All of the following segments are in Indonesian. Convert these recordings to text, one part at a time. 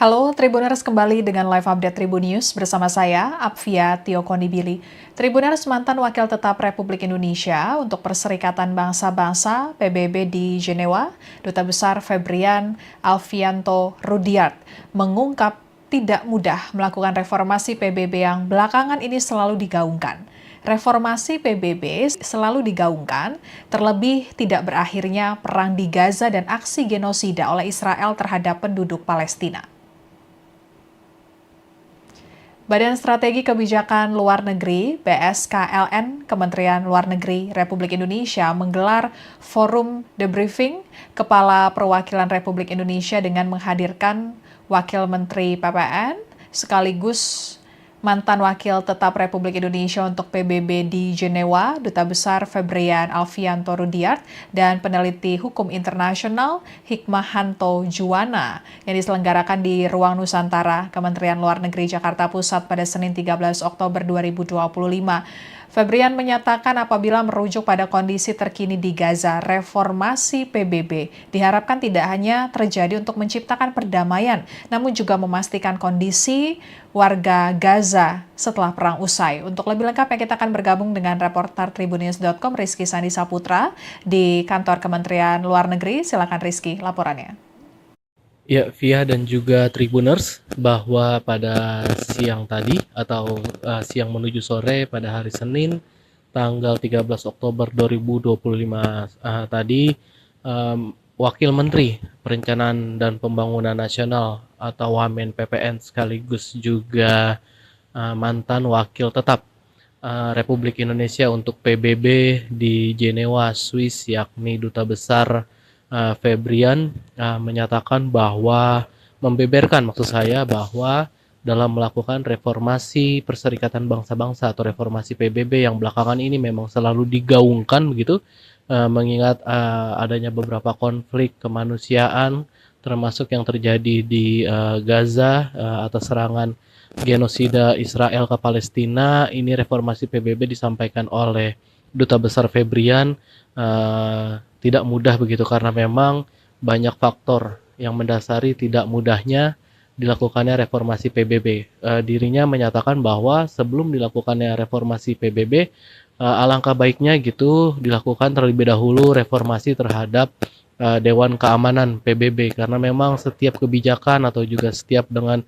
Halo Tribuners, kembali dengan live update Tribun News bersama saya, Apvia Tiokonibili. Tribuners, mantan Wakil Tetap Republik Indonesia untuk Perserikatan Bangsa-Bangsa PBB di Jenewa, Duta Besar Febrian Alfianto Rudyard, mengungkap tidak mudah melakukan reformasi PBB yang belakangan ini selalu digaungkan. Reformasi PBB selalu digaungkan, terlebih tidak berakhirnya perang di Gaza dan aksi genosida oleh Israel terhadap penduduk Palestina. Badan Strategi Kebijakan Luar Negeri (BSKLN) Kementerian Luar Negeri Republik Indonesia menggelar forum debriefing Kepala Perwakilan Republik Indonesia dengan menghadirkan Wakil Menteri PPN sekaligus mantan Wakil Tetap Republik Indonesia untuk PBB di Jenewa, Duta Besar Febrian Alfianto Rudyard, dan peneliti hukum internasional Hikmahanto Juwana yang diselenggarakan di Ruang Nusantara, Kementerian Luar Negeri Jakarta Pusat pada Senin 13 Oktober 2025. Febrian menyatakan apabila merujuk pada kondisi terkini di Gaza, reformasi PBB diharapkan tidak hanya terjadi untuk menciptakan perdamaian, namun juga memastikan kondisi warga Gaza setelah perang usai. Untuk lebih lengkapnya kita akan bergabung dengan reporter Tribunnews.com Rizky Sandi Saputra di kantor Kementerian Luar Negeri. Silakan Rizky, laporannya. Ya, Via dan juga Tribuners, bahwa pada siang tadi atau siang menuju sore pada hari Senin tanggal 13 Oktober 2025 tadi Wakil Menteri Perencanaan dan Pembangunan Nasional atau Wamen PPN sekaligus juga mantan Wakil Tetap Republik Indonesia untuk PBB di Jenewa, Swiss, yakni Duta Besar Febrian menyatakan bahwa maksud saya bahwa dalam melakukan reformasi Perserikatan Bangsa-Bangsa atau reformasi PBB yang belakangan ini memang selalu digaungkan begitu, mengingat adanya beberapa konflik kemanusiaan termasuk yang terjadi di Gaza atas serangan genosida Israel ke Palestina. Ini reformasi PBB disampaikan oleh Duta Besar Febrian tidak mudah begitu karena memang banyak faktor yang mendasari tidak mudahnya dilakukannya reformasi PBB. Dirinya menyatakan bahwa sebelum dilakukannya reformasi PBB, alangkah baiknya gitu dilakukan terlebih dahulu reformasi terhadap Dewan Keamanan PBB karena memang setiap kebijakan atau juga setiap dengan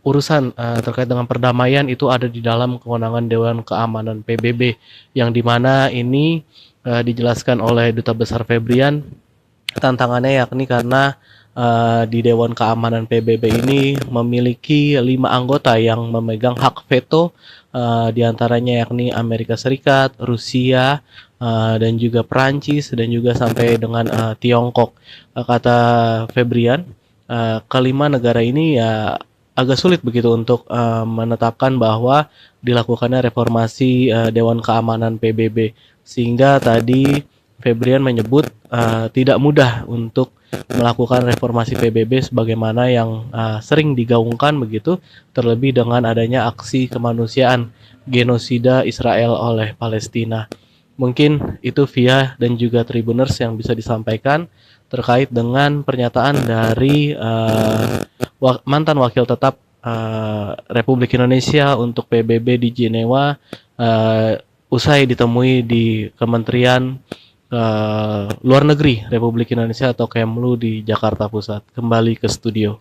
urusan terkait dengan perdamaian itu ada di dalam kewenangan Dewan Keamanan PBB yang dimana ini dijelaskan oleh Duta Besar Febrian tantangannya yakni karena di Dewan Keamanan PBB ini memiliki 5 anggota yang memegang hak veto, diantaranya yakni Amerika Serikat, Rusia, dan juga Perancis dan juga sampai dengan Tiongkok. Kata Febrian, kelima negara ini ya agak sulit begitu untuk menetapkan bahwa dilakukannya reformasi Dewan Keamanan PBB. Sehingga tadi Febrian menyebut tidak mudah untuk melakukan reformasi PBB sebagaimana yang sering digaungkan begitu, terlebih dengan adanya aksi kemanusiaan genosida Israel oleh Palestina. Mungkin itu Via dan juga Tribuners yang bisa disampaikan terkait dengan pernyataan dari mantan Wakil Tetap Republik Indonesia untuk PBB di Jenewa usai ditemui di Kementerian Luar Negeri Republik Indonesia atau Kemlu di Jakarta Pusat. Kembali ke studio.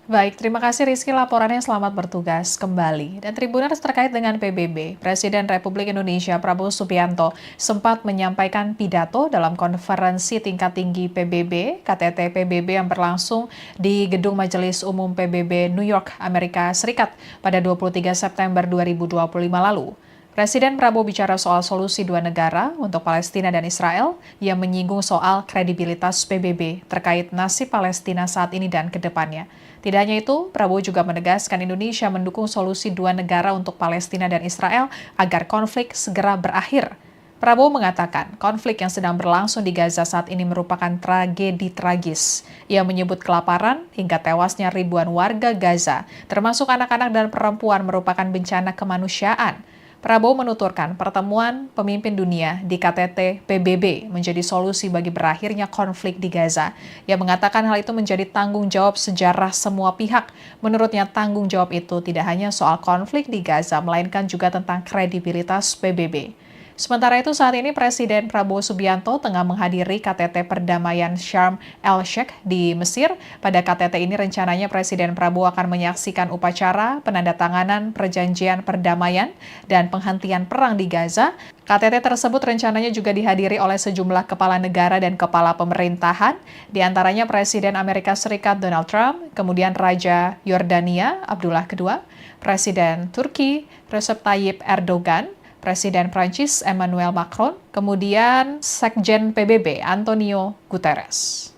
Baik, terima kasih Rizky laporannya, selamat bertugas kembali. Dan Tribuners terkait dengan PBB, Presiden Republik Indonesia Prabowo Subianto sempat menyampaikan pidato dalam konferensi tingkat tinggi PBB, KTT PBB yang berlangsung di Gedung Majelis Umum PBB New York, Amerika Serikat pada 23 September 2025 lalu. Presiden Prabowo bicara soal solusi dua negara untuk Palestina dan Israel yang menyinggung soal kredibilitas PBB terkait nasib Palestina saat ini dan ke depannya. Tidak hanya itu, Prabowo juga menegaskan Indonesia mendukung solusi dua negara untuk Palestina dan Israel agar konflik segera berakhir. Prabowo mengatakan konflik yang sedang berlangsung di Gaza saat ini merupakan tragedi tragis. Ia menyebut kelaparan hingga tewasnya ribuan warga Gaza, termasuk anak-anak dan perempuan, merupakan bencana kemanusiaan. Prabowo menuturkan pertemuan pemimpin dunia di KTT PBB menjadi solusi bagi berakhirnya konflik di Gaza. Ia mengatakan hal itu menjadi tanggung jawab sejarah semua pihak. Menurutnya tanggung jawab itu tidak hanya soal konflik di Gaza, melainkan juga tentang kredibilitas PBB. Sementara itu saat ini Presiden Prabowo Subianto tengah menghadiri KTT Perdamaian Sharm el-Sheikh di Mesir. Pada KTT ini rencananya Presiden Prabowo akan menyaksikan upacara penandatanganan perjanjian perdamaian dan penghentian perang di Gaza. KTT tersebut rencananya juga dihadiri oleh sejumlah kepala negara dan kepala pemerintahan, di antaranya Presiden Amerika Serikat Donald Trump, kemudian Raja Yordania Abdullah II, Presiden Turki Recep Tayyip Erdogan, Presiden Prancis Emmanuel Macron, kemudian Sekjen PBB Antonio Guterres.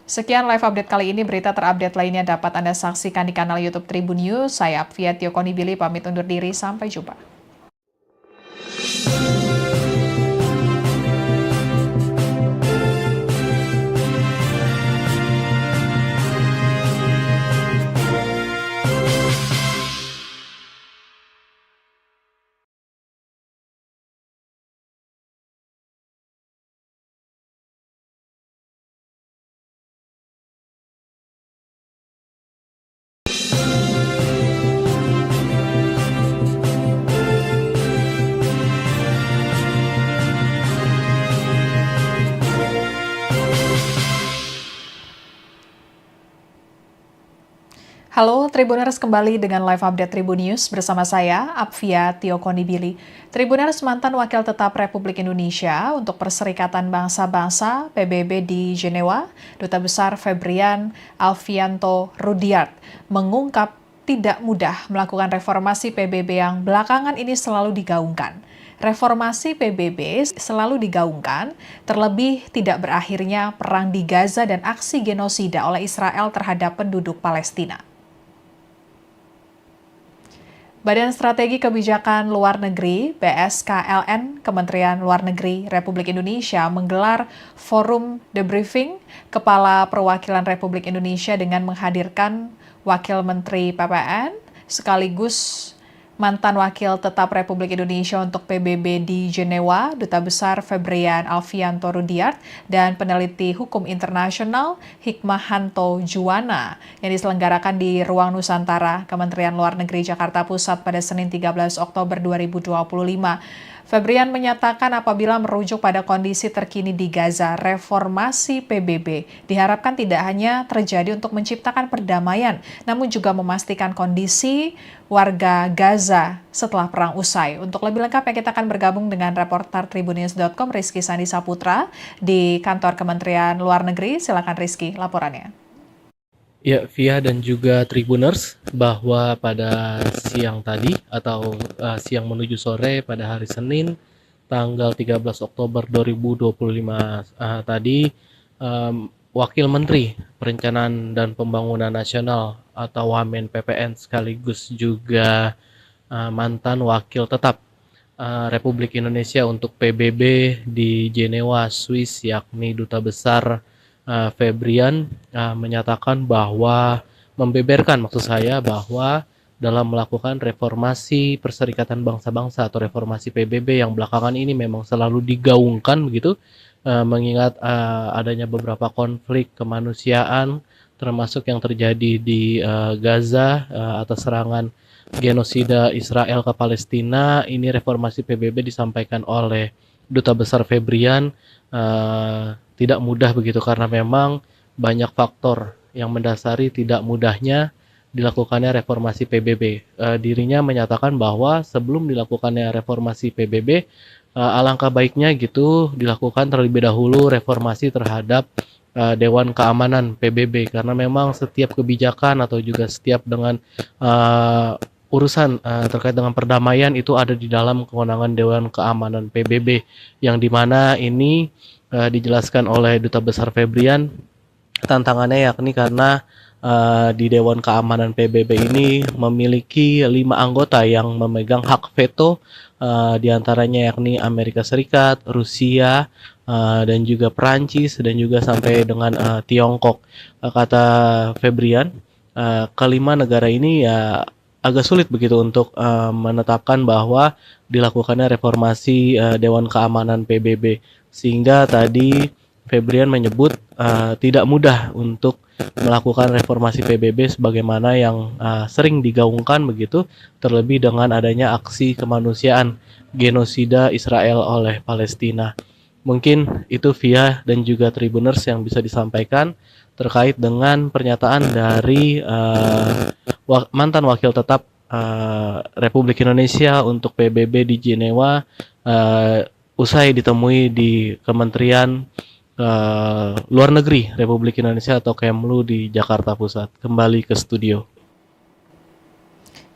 Sekian live update kali ini, berita terupdate lainnya dapat Anda saksikan di kanal YouTube Tribun News. Saya Apvia Tiokonibili pamit undur diri, sampai jumpa. Halo Tribuners, kembali dengan live update Tribun News bersama saya, Apvia Tiokonibili. Tribuners, mantan Wakil Tetap Republik Indonesia untuk Perserikatan Bangsa-Bangsa PBB di Jenewa, Duta Besar Febrian Alfianto Rudyard, mengungkap tidak mudah melakukan reformasi PBB yang belakangan ini selalu digaungkan. Reformasi PBB selalu digaungkan, terlebih tidak berakhirnya perang di Gaza dan aksi genosida oleh Israel terhadap penduduk Palestina. Badan Strategi Kebijakan Luar Negeri (BSKLN) Kementerian Luar Negeri Republik Indonesia menggelar forum debriefing Kepala Perwakilan Republik Indonesia dengan menghadirkan Wakil Menteri PPN sekaligus mantan Wakil Tetap Republik Indonesia untuk PBB di Jenewa, Duta Besar Febrian Alfianto Rudyard, dan peneliti hukum internasional Hikmahanto Juwana yang diselenggarakan di Ruang Nusantara, Kementerian Luar Negeri Jakarta Pusat pada Senin 13 Oktober 2025. Febrian menyatakan apabila merujuk pada kondisi terkini di Gaza, reformasi PBB diharapkan tidak hanya terjadi untuk menciptakan perdamaian, namun juga memastikan kondisi warga Gaza setelah perang usai. Untuk lebih lengkapnya kita akan bergabung dengan reporter Tribunnews.com Rizky Sandi Saputra di kantor Kementerian Luar Negeri. Silakan Rizky, laporannya. Ya, Via dan juga Tribuners, bahwa pada siang tadi atau siang menuju sore pada hari Senin tanggal 13 Oktober 2025 tadi Wakil Menteri Perencanaan dan Pembangunan Nasional atau Wamen PPN sekaligus juga mantan Wakil Tetap Republik Indonesia untuk PBB di Jenewa, Swiss, yakni Duta Besar Febrian menyatakan bahwa maksud saya bahwa dalam melakukan reformasi Perserikatan Bangsa-Bangsa atau reformasi PBB yang belakangan ini memang selalu digaungkan begitu, mengingat adanya beberapa konflik kemanusiaan termasuk yang terjadi di Gaza atas serangan genosida Israel ke Palestina. Ini reformasi PBB disampaikan oleh Duta Besar Febrian tidak mudah begitu karena memang banyak faktor yang mendasari tidak mudahnya dilakukannya reformasi PBB. Dirinya menyatakan bahwa sebelum dilakukannya reformasi PBB, alangkah baiknya gitu dilakukan terlebih dahulu reformasi terhadap Dewan Keamanan PBB, karena memang setiap kebijakan atau juga setiap dengan urusan terkait dengan perdamaian itu ada di dalam kewenangan Dewan Keamanan PBB, yang dimana ini dijelaskan oleh Duta Besar Febrian tantangannya yakni karena di Dewan Keamanan PBB ini memiliki 5 anggota yang memegang hak veto di antaranya yakni Amerika Serikat, Rusia, dan juga Perancis, dan juga sampai dengan Tiongkok. Kata Febrian, kelima negara ini ya agak sulit begitu untuk menetapkan bahwa dilakukannya reformasi Dewan Keamanan PBB, sehingga tadi Febrian menyebut tidak mudah untuk melakukan reformasi PBB sebagaimana yang sering digaungkan begitu, terlebih dengan adanya aksi kemanusiaan genosida Israel oleh Palestina. Mungkin itu via dan juga Tribuners yang bisa disampaikan terkait dengan pernyataan dari mantan wakil tetap Republik Indonesia untuk PBB di Jenewa usai ditemui di Kementerian Luar Negeri Republik Indonesia atau Kemlu di Jakarta Pusat. Kembali ke studio.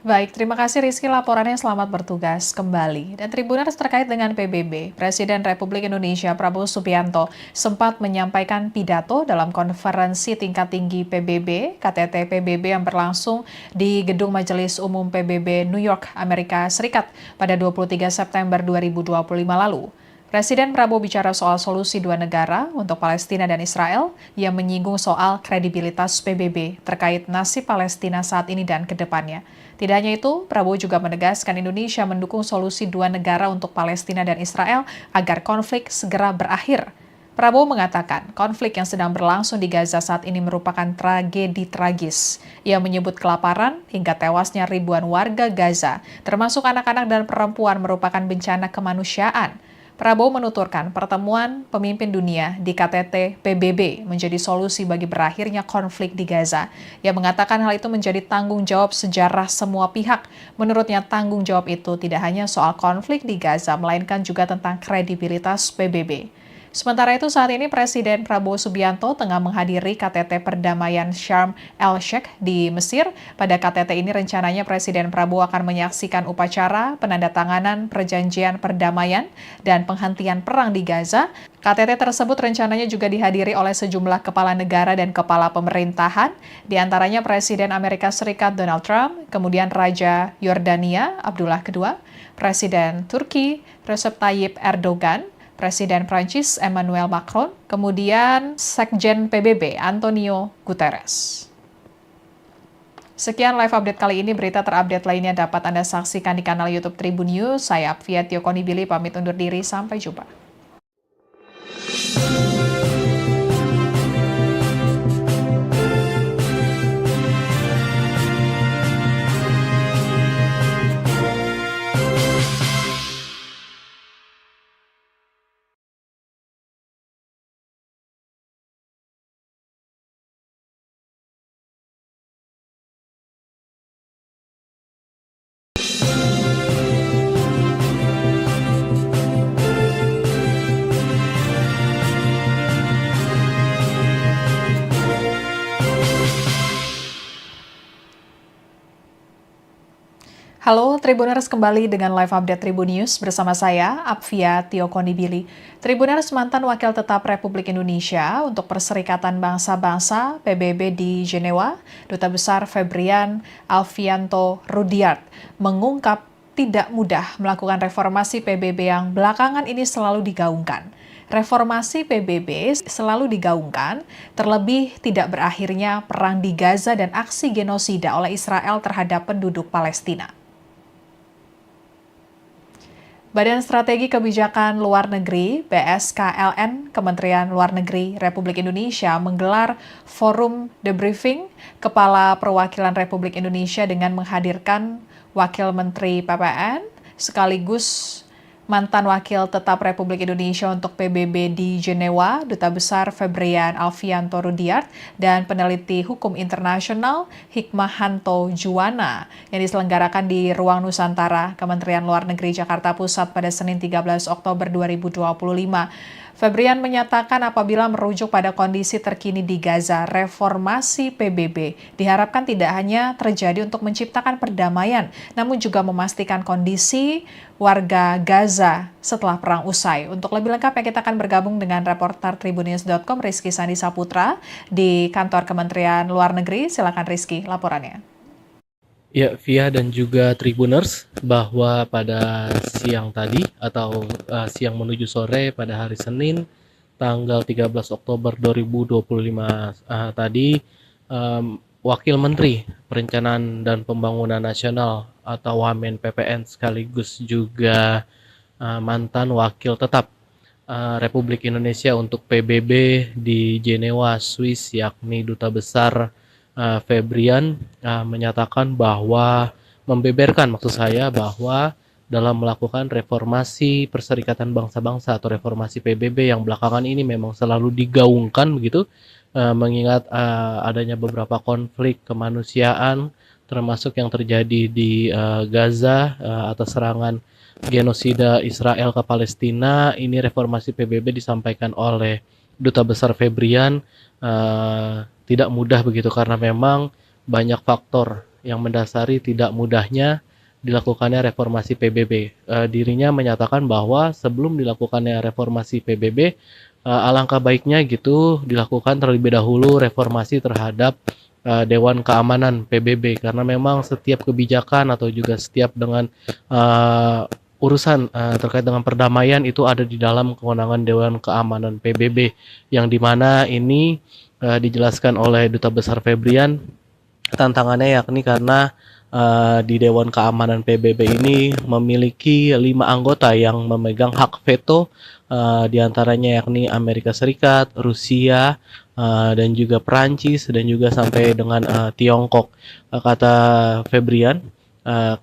Baik, terima kasih Rizky laporannya, selamat bertugas kembali. Dan Tribuners terkait dengan PBB, Presiden Republik Indonesia Prabowo Subianto sempat menyampaikan pidato dalam konferensi tingkat tinggi PBB, KTT PBB yang berlangsung di Gedung Majelis Umum PBB New York, Amerika Serikat pada 23 September 2025 lalu. Presiden Prabowo bicara soal solusi dua negara untuk Palestina dan Israel yang menyinggung soal kredibilitas PBB terkait nasib Palestina saat ini dan ke depannya. Tidak hanya itu, Prabowo juga menegaskan Indonesia mendukung solusi dua negara untuk Palestina dan Israel agar konflik segera berakhir. Prabowo mengatakan konflik yang sedang berlangsung di Gaza saat ini merupakan tragedi tragis. Ia menyebut kelaparan hingga tewasnya ribuan warga Gaza, termasuk anak-anak dan perempuan, merupakan bencana kemanusiaan. Prabowo menuturkan pertemuan pemimpin dunia di KTT PBB menjadi solusi bagi berakhirnya konflik di Gaza. Ia mengatakan hal itu menjadi tanggung jawab sejarah semua pihak. Menurutnya tanggung jawab itu tidak hanya soal konflik di Gaza, melainkan juga tentang kredibilitas PBB. Sementara itu saat ini Presiden Prabowo Subianto tengah menghadiri KTT Perdamaian Sharm el-Sheikh di Mesir. Pada KTT ini rencananya Presiden Prabowo akan menyaksikan upacara penandatanganan perjanjian perdamaian dan penghentian perang di Gaza. KTT tersebut rencananya juga dihadiri oleh sejumlah kepala negara dan kepala pemerintahan, di antaranya Presiden Amerika Serikat Donald Trump, kemudian Raja Yordania Abdullah II, Presiden Turki Recep Tayyip Erdogan, Presiden Prancis Emmanuel Macron, kemudian Sekjen PBB Antonio Guterres. Sekian live update kali ini, berita terupdate lainnya dapat Anda saksikan di kanal YouTube Tribun News. Saya Apvia Tio Konibili pamit undur diri, sampai jumpa. Halo Tribuners, kembali dengan live update Tribun News bersama saya, Apvia Tio Konibili. Tribuners, mantan Wakil Tetap Republik Indonesia untuk Perserikatan Bangsa-Bangsa PBB di Jenewa, Duta Besar Febrian Alfianto Rudyard, mengungkap tidak mudah melakukan reformasi PBB yang belakangan ini selalu digaungkan. Reformasi PBB selalu digaungkan, terlebih tidak berakhirnya perang di Gaza dan aksi genosida oleh Israel terhadap penduduk Palestina. Badan Strategi Kebijakan Luar Negeri (BSKLN) Kementerian Luar Negeri Republik Indonesia menggelar forum debriefing Kepala Perwakilan Republik Indonesia dengan menghadirkan Wakil Menteri PPN sekaligus mantan Wakil Tetap Republik Indonesia untuk PBB di Jenewa, Duta Besar Febrian Alfianto Rudyard, dan peneliti hukum internasional Hikmahanto Juwana yang diselenggarakan di Ruang Nusantara, Kementerian Luar Negeri Jakarta Pusat pada Senin 13 Oktober 2025. Febrian menyatakan apabila merujuk pada kondisi terkini di Gaza, reformasi PBB diharapkan tidak hanya terjadi untuk menciptakan perdamaian, namun juga memastikan kondisi warga Gaza setelah perang usai. Untuk lebih lengkapnya kita akan bergabung dengan reporter Tribunnews.com Rizky Sandi Saputra di kantor Kementerian Luar Negeri. Silakan Rizky, laporannya. Ya, Via dan juga Tribuners, bahwa pada siang tadi atau siang menuju sore pada hari Senin tanggal 13 Oktober 2025 tadi, Wakil Menteri Perencanaan dan Pembangunan Nasional atau Wamen PPN sekaligus juga mantan wakil tetap Republik Indonesia untuk PBB di Jenewa, Swiss, yakni Duta Besar Febrian menyatakan bahwa membeberkan, maksud saya, bahwa dalam melakukan reformasi Perserikatan Bangsa-Bangsa atau reformasi PBB yang belakangan ini memang selalu digaungkan begitu, mengingat adanya beberapa konflik kemanusiaan termasuk yang terjadi di Gaza atas serangan genosida Israel ke Palestina. Ini reformasi PBB disampaikan oleh Duta Besar Febrian tidak mudah begitu karena memang banyak faktor yang mendasari tidak mudahnya dilakukannya reformasi PBB. Dirinya menyatakan bahwa sebelum dilakukannya reformasi PBB, alangkah baiknya gitu dilakukan terlebih dahulu reformasi terhadap Dewan Keamanan PBB karena memang setiap kebijakan atau juga setiap dengan urusan terkait dengan perdamaian itu ada di dalam kewenangan Dewan Keamanan PBB, yang dimana ini dijelaskan oleh Duta Besar Febrian tantangannya yakni karena di Dewan Keamanan PBB ini memiliki 5 anggota yang memegang hak veto, diantaranya yakni Amerika Serikat, Rusia, dan juga Perancis, dan juga sampai dengan Tiongkok. Kata Febrian,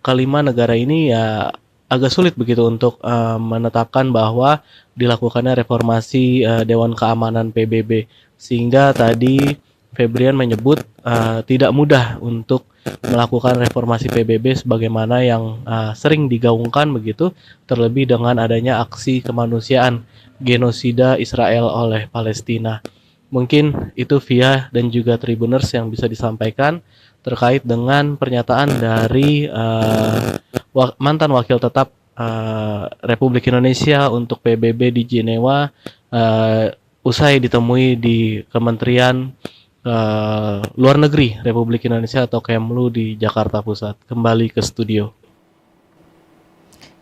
kelima negara ini ya agak sulit begitu untuk menetapkan bahwa dilakukannya reformasi Dewan Keamanan PBB, sehingga tadi Febrian menyebut tidak mudah untuk melakukan reformasi PBB sebagaimana yang sering digaungkan begitu, terlebih dengan adanya aksi kemanusiaan genosida Israel oleh Palestina. Mungkin itu Via dan juga Tribuners yang bisa disampaikan terkait dengan pernyataan dari mantan wakil tetap Republik Indonesia untuk PBB di Jenewa usai ditemui di Kementerian Luar Negeri Republik Indonesia atau Kemlu di Jakarta Pusat. Kembali ke studio.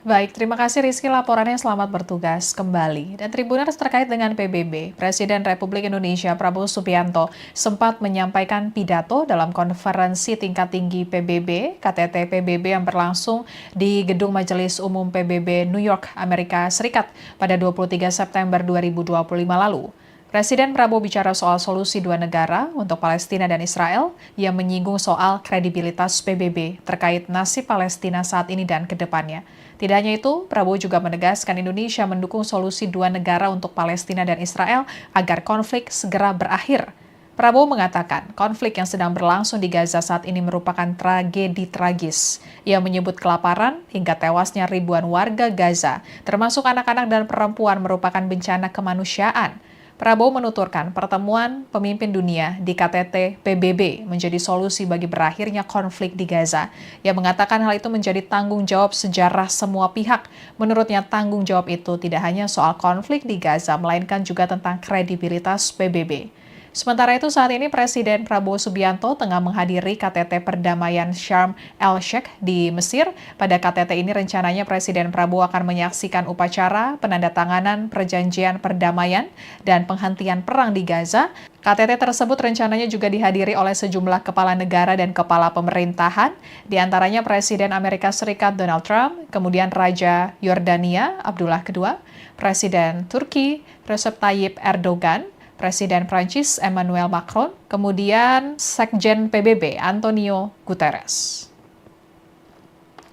Baik, terima kasih Rizky laporannya, selamat bertugas kembali. Dan Tribuners terkait dengan PBB, Presiden Republik Indonesia Prabowo Subianto sempat menyampaikan pidato dalam konferensi tingkat tinggi PBB, KTT PBB yang berlangsung di Gedung Majelis Umum PBB New York, Amerika Serikat pada 23 September 2025 lalu. Presiden Prabowo bicara soal solusi dua negara untuk Palestina dan Israel yang menyinggung soal kredibilitas PBB terkait nasib Palestina saat ini dan ke depannya. Tidak hanya itu, Prabowo juga menegaskan Indonesia mendukung solusi dua negara untuk Palestina dan Israel agar konflik segera berakhir. Prabowo mengatakan konflik yang sedang berlangsung di Gaza saat ini merupakan tragedi tragis. Ia menyebut kelaparan hingga tewasnya ribuan warga Gaza, termasuk anak-anak dan perempuan, merupakan bencana kemanusiaan. Prabowo menuturkan pertemuan pemimpin dunia di KTT PBB menjadi solusi bagi berakhirnya konflik di Gaza. Ia mengatakan hal itu menjadi tanggung jawab sejarah semua pihak. Menurutnya tanggung jawab itu tidak hanya soal konflik di Gaza, melainkan juga tentang kredibilitas PBB. Sementara itu saat ini Presiden Prabowo Subianto tengah menghadiri KTT Perdamaian Sharm el-Sheikh di Mesir. Pada KTT ini rencananya Presiden Prabowo akan menyaksikan upacara penandatanganan perjanjian perdamaian dan penghentian perang di Gaza. KTT tersebut rencananya juga dihadiri oleh sejumlah kepala negara dan kepala pemerintahan, di antaranya Presiden Amerika Serikat Donald Trump, kemudian Raja Yordania Abdullah II, Presiden Turki Recep Tayyip Erdogan, Presiden Prancis Emmanuel Macron, kemudian Sekjen PBB Antonio Guterres.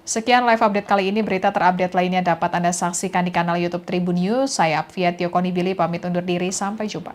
Sekian live update kali ini, berita terupdate lainnya dapat Anda saksikan di kanal YouTube Tribun News. Saya Apvia Tiokonibili pamit undur diri, sampai jumpa.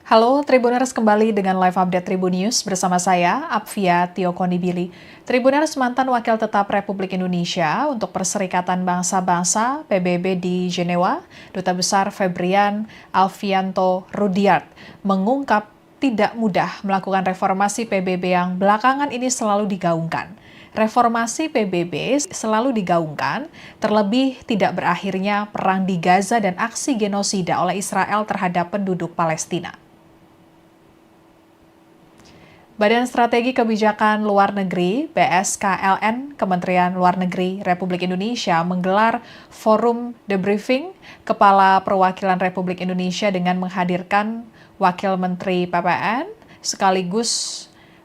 Halo Tribuners, kembali dengan live update Tribun News bersama saya, Apvia Tio Konibili. Tribuners, mantan Wakil Tetap Republik Indonesia untuk Perserikatan Bangsa-Bangsa PBB di Jenewa, Duta Besar Febrian Alfianto Rudyard, mengungkap tidak mudah melakukan reformasi PBB yang belakangan ini selalu digaungkan. Reformasi PBB selalu digaungkan, terlebih tidak berakhirnya perang di Gaza dan aksi genosida oleh Israel terhadap penduduk Palestina. Badan Strategi Kebijakan Luar Negeri (BSKLN) Kementerian Luar Negeri Republik Indonesia menggelar forum debriefing Kepala Perwakilan Republik Indonesia dengan menghadirkan Wakil Menteri PPN sekaligus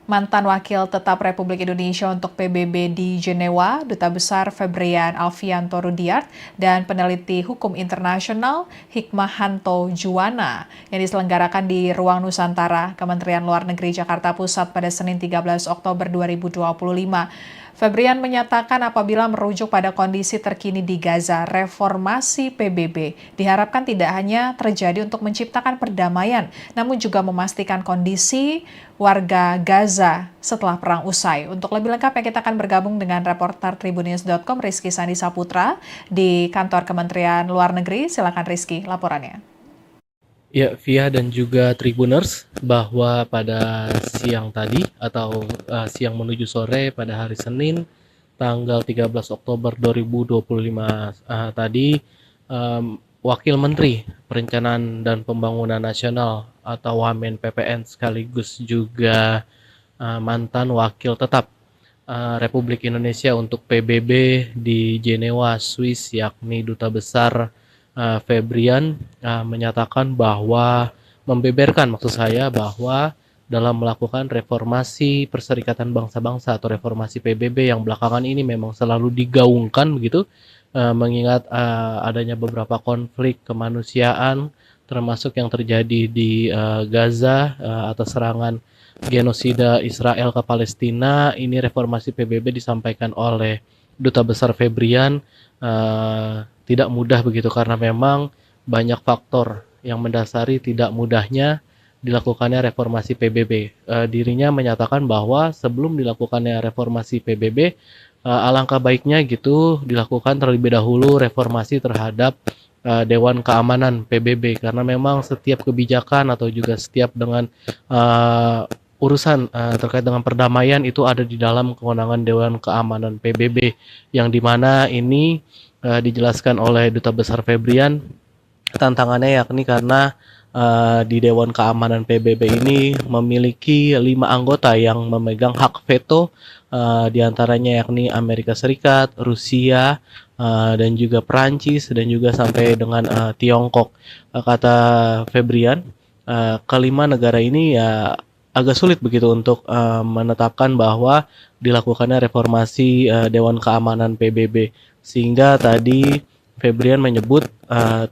mantan Wakil Tetap Republik Indonesia untuk PBB di Jenewa, Duta Besar Febrian Alfianto Rudyard, dan peneliti hukum internasional Hikmahanto Juwana yang diselenggarakan di Ruang Nusantara, Kementerian Luar Negeri Jakarta Pusat pada Senin 13 Oktober 2025. Febrian menyatakan apabila merujuk pada kondisi terkini di Gaza, reformasi PBB diharapkan tidak hanya terjadi untuk menciptakan perdamaian, namun juga memastikan kondisi warga Gaza setelah perang usai. Untuk lebih lengkapnya kita akan bergabung dengan reporter Tribunnews.com Rizky Sandi Saputra di kantor Kementerian Luar Negeri. Silakan Rizky, laporannya. Ya, Via dan juga Tribuners, bahwa pada siang tadi atau siang menuju sore pada hari Senin tanggal 13 Oktober 2025 tadi Wakil Menteri Perencanaan dan Pembangunan Nasional atau Wamen PPN sekaligus juga mantan Wakil Tetap Republik Indonesia untuk PBB di Jenewa, Swiss, yakni Duta Besar Febrian menyatakan bahwa maksud saya bahwa dalam melakukan reformasi Perserikatan Bangsa-Bangsa atau reformasi PBB yang belakangan ini memang selalu digaungkan begitu, mengingat adanya beberapa konflik kemanusiaan termasuk yang terjadi di Gaza atas serangan genosida Israel ke Palestina. Ini reformasi PBB disampaikan oleh Duta Besar Febrian tidak mudah begitu karena memang banyak faktor yang mendasari tidak mudahnya dilakukannya reformasi PBB. Dirinya menyatakan bahwa sebelum dilakukannya reformasi PBB, alangkah baiknya gitu dilakukan terlebih dahulu reformasi terhadap Dewan Keamanan PBB karena memang setiap kebijakan atau juga setiap dengan urusan terkait dengan perdamaian itu ada di dalam kewenangan Dewan Keamanan PBB yang dimana ini dijelaskan oleh Duta Besar Febrian tantangannya yakni karena di Dewan Keamanan PBB ini memiliki 5 anggota yang memegang hak veto, diantaranya yakni Amerika Serikat, Rusia, dan juga Perancis dan juga sampai dengan Tiongkok. Kata Febrian, kelima negara ini ya agak sulit begitu untuk menetapkan bahwa dilakukannya reformasi Dewan Keamanan PBB. Sehingga tadi Febrian menyebut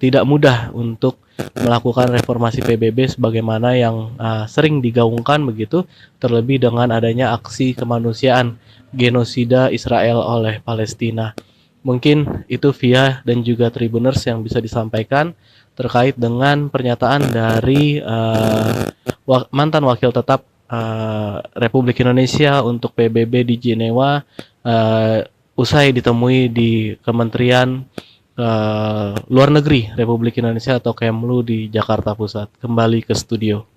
tidak mudah untuk melakukan reformasi PBB sebagaimana yang sering digaungkan begitu, terlebih dengan adanya aksi kemanusiaan genosida Israel oleh Palestina. Mungkin itu Via dan juga Tribuners yang bisa disampaikan terkait dengan pernyataan dari mantan Wakil Tetap Republik Indonesia untuk PBB di Jenewa usai ditemui di Kementerian Luar Negeri Republik Indonesia atau Kemlu di Jakarta Pusat. Kembali ke studio.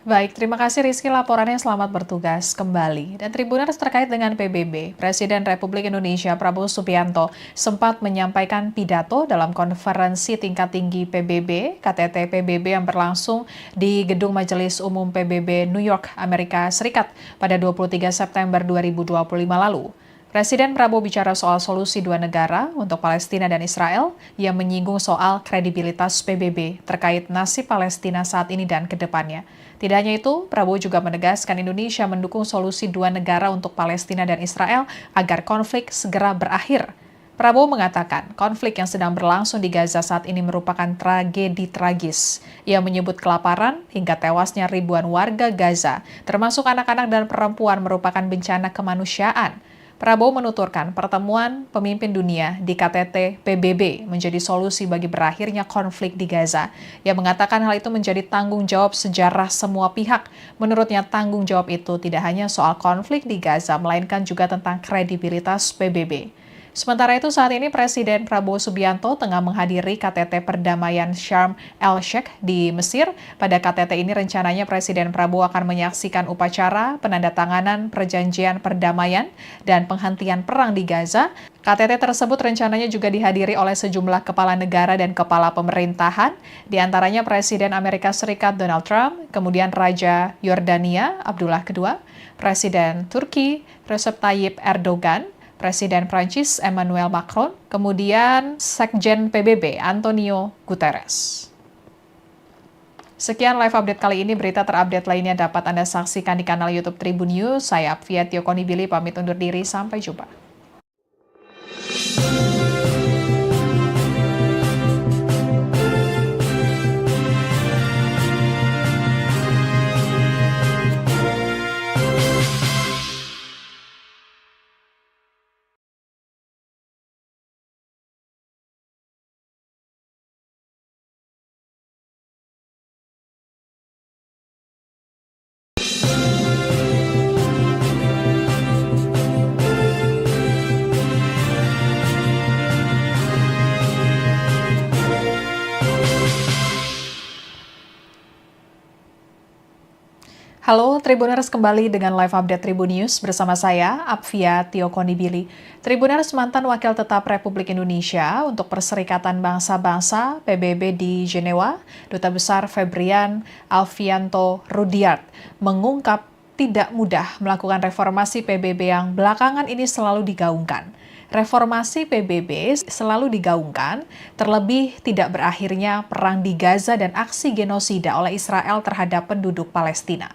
Baik, terima kasih Rizky laporannya, selamat bertugas kembali. Dan Tribuners terkait dengan PBB, Presiden Republik Indonesia Prabowo Subianto sempat menyampaikan pidato dalam konferensi tingkat tinggi PBB, KTT PBB yang berlangsung di Gedung Majelis Umum PBB New York, Amerika Serikat pada 23 September 2025 lalu. Presiden Prabowo bicara soal solusi dua negara untuk Palestina dan Israel yang menyinggung soal kredibilitas PBB terkait nasib Palestina saat ini dan ke depannya. Tidak hanya itu, Prabowo juga menegaskan Indonesia mendukung solusi dua negara untuk Palestina dan Israel agar konflik segera berakhir. Prabowo mengatakan konflik yang sedang berlangsung di Gaza saat ini merupakan tragedi tragis. Ia menyebut kelaparan hingga tewasnya ribuan warga Gaza, termasuk anak-anak dan perempuan merupakan bencana kemanusiaan. Prabowo menuturkan pertemuan pemimpin dunia di KTT PBB menjadi solusi bagi berakhirnya konflik di Gaza. Ia mengatakan hal itu menjadi tanggung jawab sejarah semua pihak. Menurutnya tanggung jawab itu tidak hanya soal konflik di Gaza, melainkan juga tentang kredibilitas PBB. Sementara itu saat ini Presiden Prabowo Subianto tengah menghadiri KTT Perdamaian Sharm el-Sheikh di Mesir. Pada KTT ini rencananya Presiden Prabowo akan menyaksikan upacara penandatanganan perjanjian perdamaian dan penghentian perang di Gaza. KTT tersebut rencananya juga dihadiri oleh sejumlah kepala negara dan kepala pemerintahan, di antaranya Presiden Amerika Serikat Donald Trump, kemudian Raja Yordania Abdullah II, Presiden Turki Recep Tayyip Erdogan, Presiden Prancis Emmanuel Macron, kemudian Sekjen PBB Antonio Guterres. Sekian live update kali ini, berita terupdate lainnya dapat Anda saksikan di kanal YouTube Tribun News. Saya Apvia Tiokonibili pamit undur diri, sampai jumpa. Halo Tribuners, kembali dengan live update Tribun News bersama saya, Apvia Tiokonibili. Tribuners, mantan Wakil Tetap Republik Indonesia untuk Perserikatan Bangsa-Bangsa PBB di Jenewa, Duta Besar Febrian Alfianto Rudyard, mengungkap tidak mudah melakukan reformasi PBB yang belakangan ini selalu digaungkan. Reformasi PBB selalu digaungkan, terlebih tidak berakhirnya perang di Gaza dan aksi genosida oleh Israel terhadap penduduk Palestina.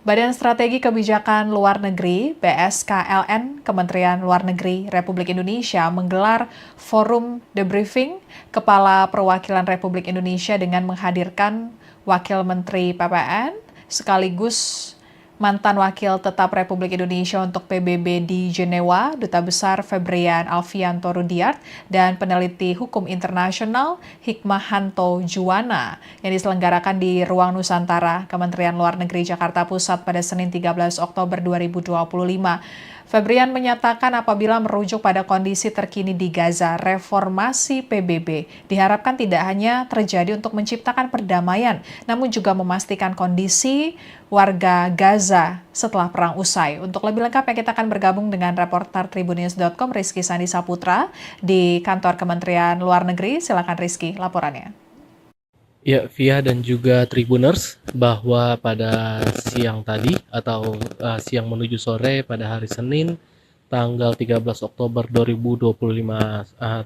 Badan Strategi Kebijakan Luar Negeri (BSKLN) Kementerian Luar Negeri Republik Indonesia menggelar forum debriefing Kepala Perwakilan Republik Indonesia dengan menghadirkan Wakil Menteri PPN sekaligus mantan Wakil Tetap Republik Indonesia untuk PBB di Jenewa, Duta Besar Febrian Alfianto Rudyard, dan peneliti hukum internasional Hikmahanto Juwana yang diselenggarakan di Ruang Nusantara, Kementerian Luar Negeri Jakarta Pusat pada Senin 13 Oktober 2025. Febrian menyatakan apabila merujuk pada kondisi terkini di Gaza, reformasi PBB diharapkan tidak hanya terjadi untuk menciptakan perdamaian, namun juga memastikan kondisi warga Gaza setelah perang usai. Untuk lebih lengkap, kita akan bergabung dengan reporter Tribunnews.com Rizky Sandi Saputra di kantor Kementerian Luar Negeri. Silakan Rizky, laporannya. Ya, Via dan juga Tribuners, bahwa pada siang tadi atau siang menuju sore pada hari Senin tanggal 13 Oktober 2025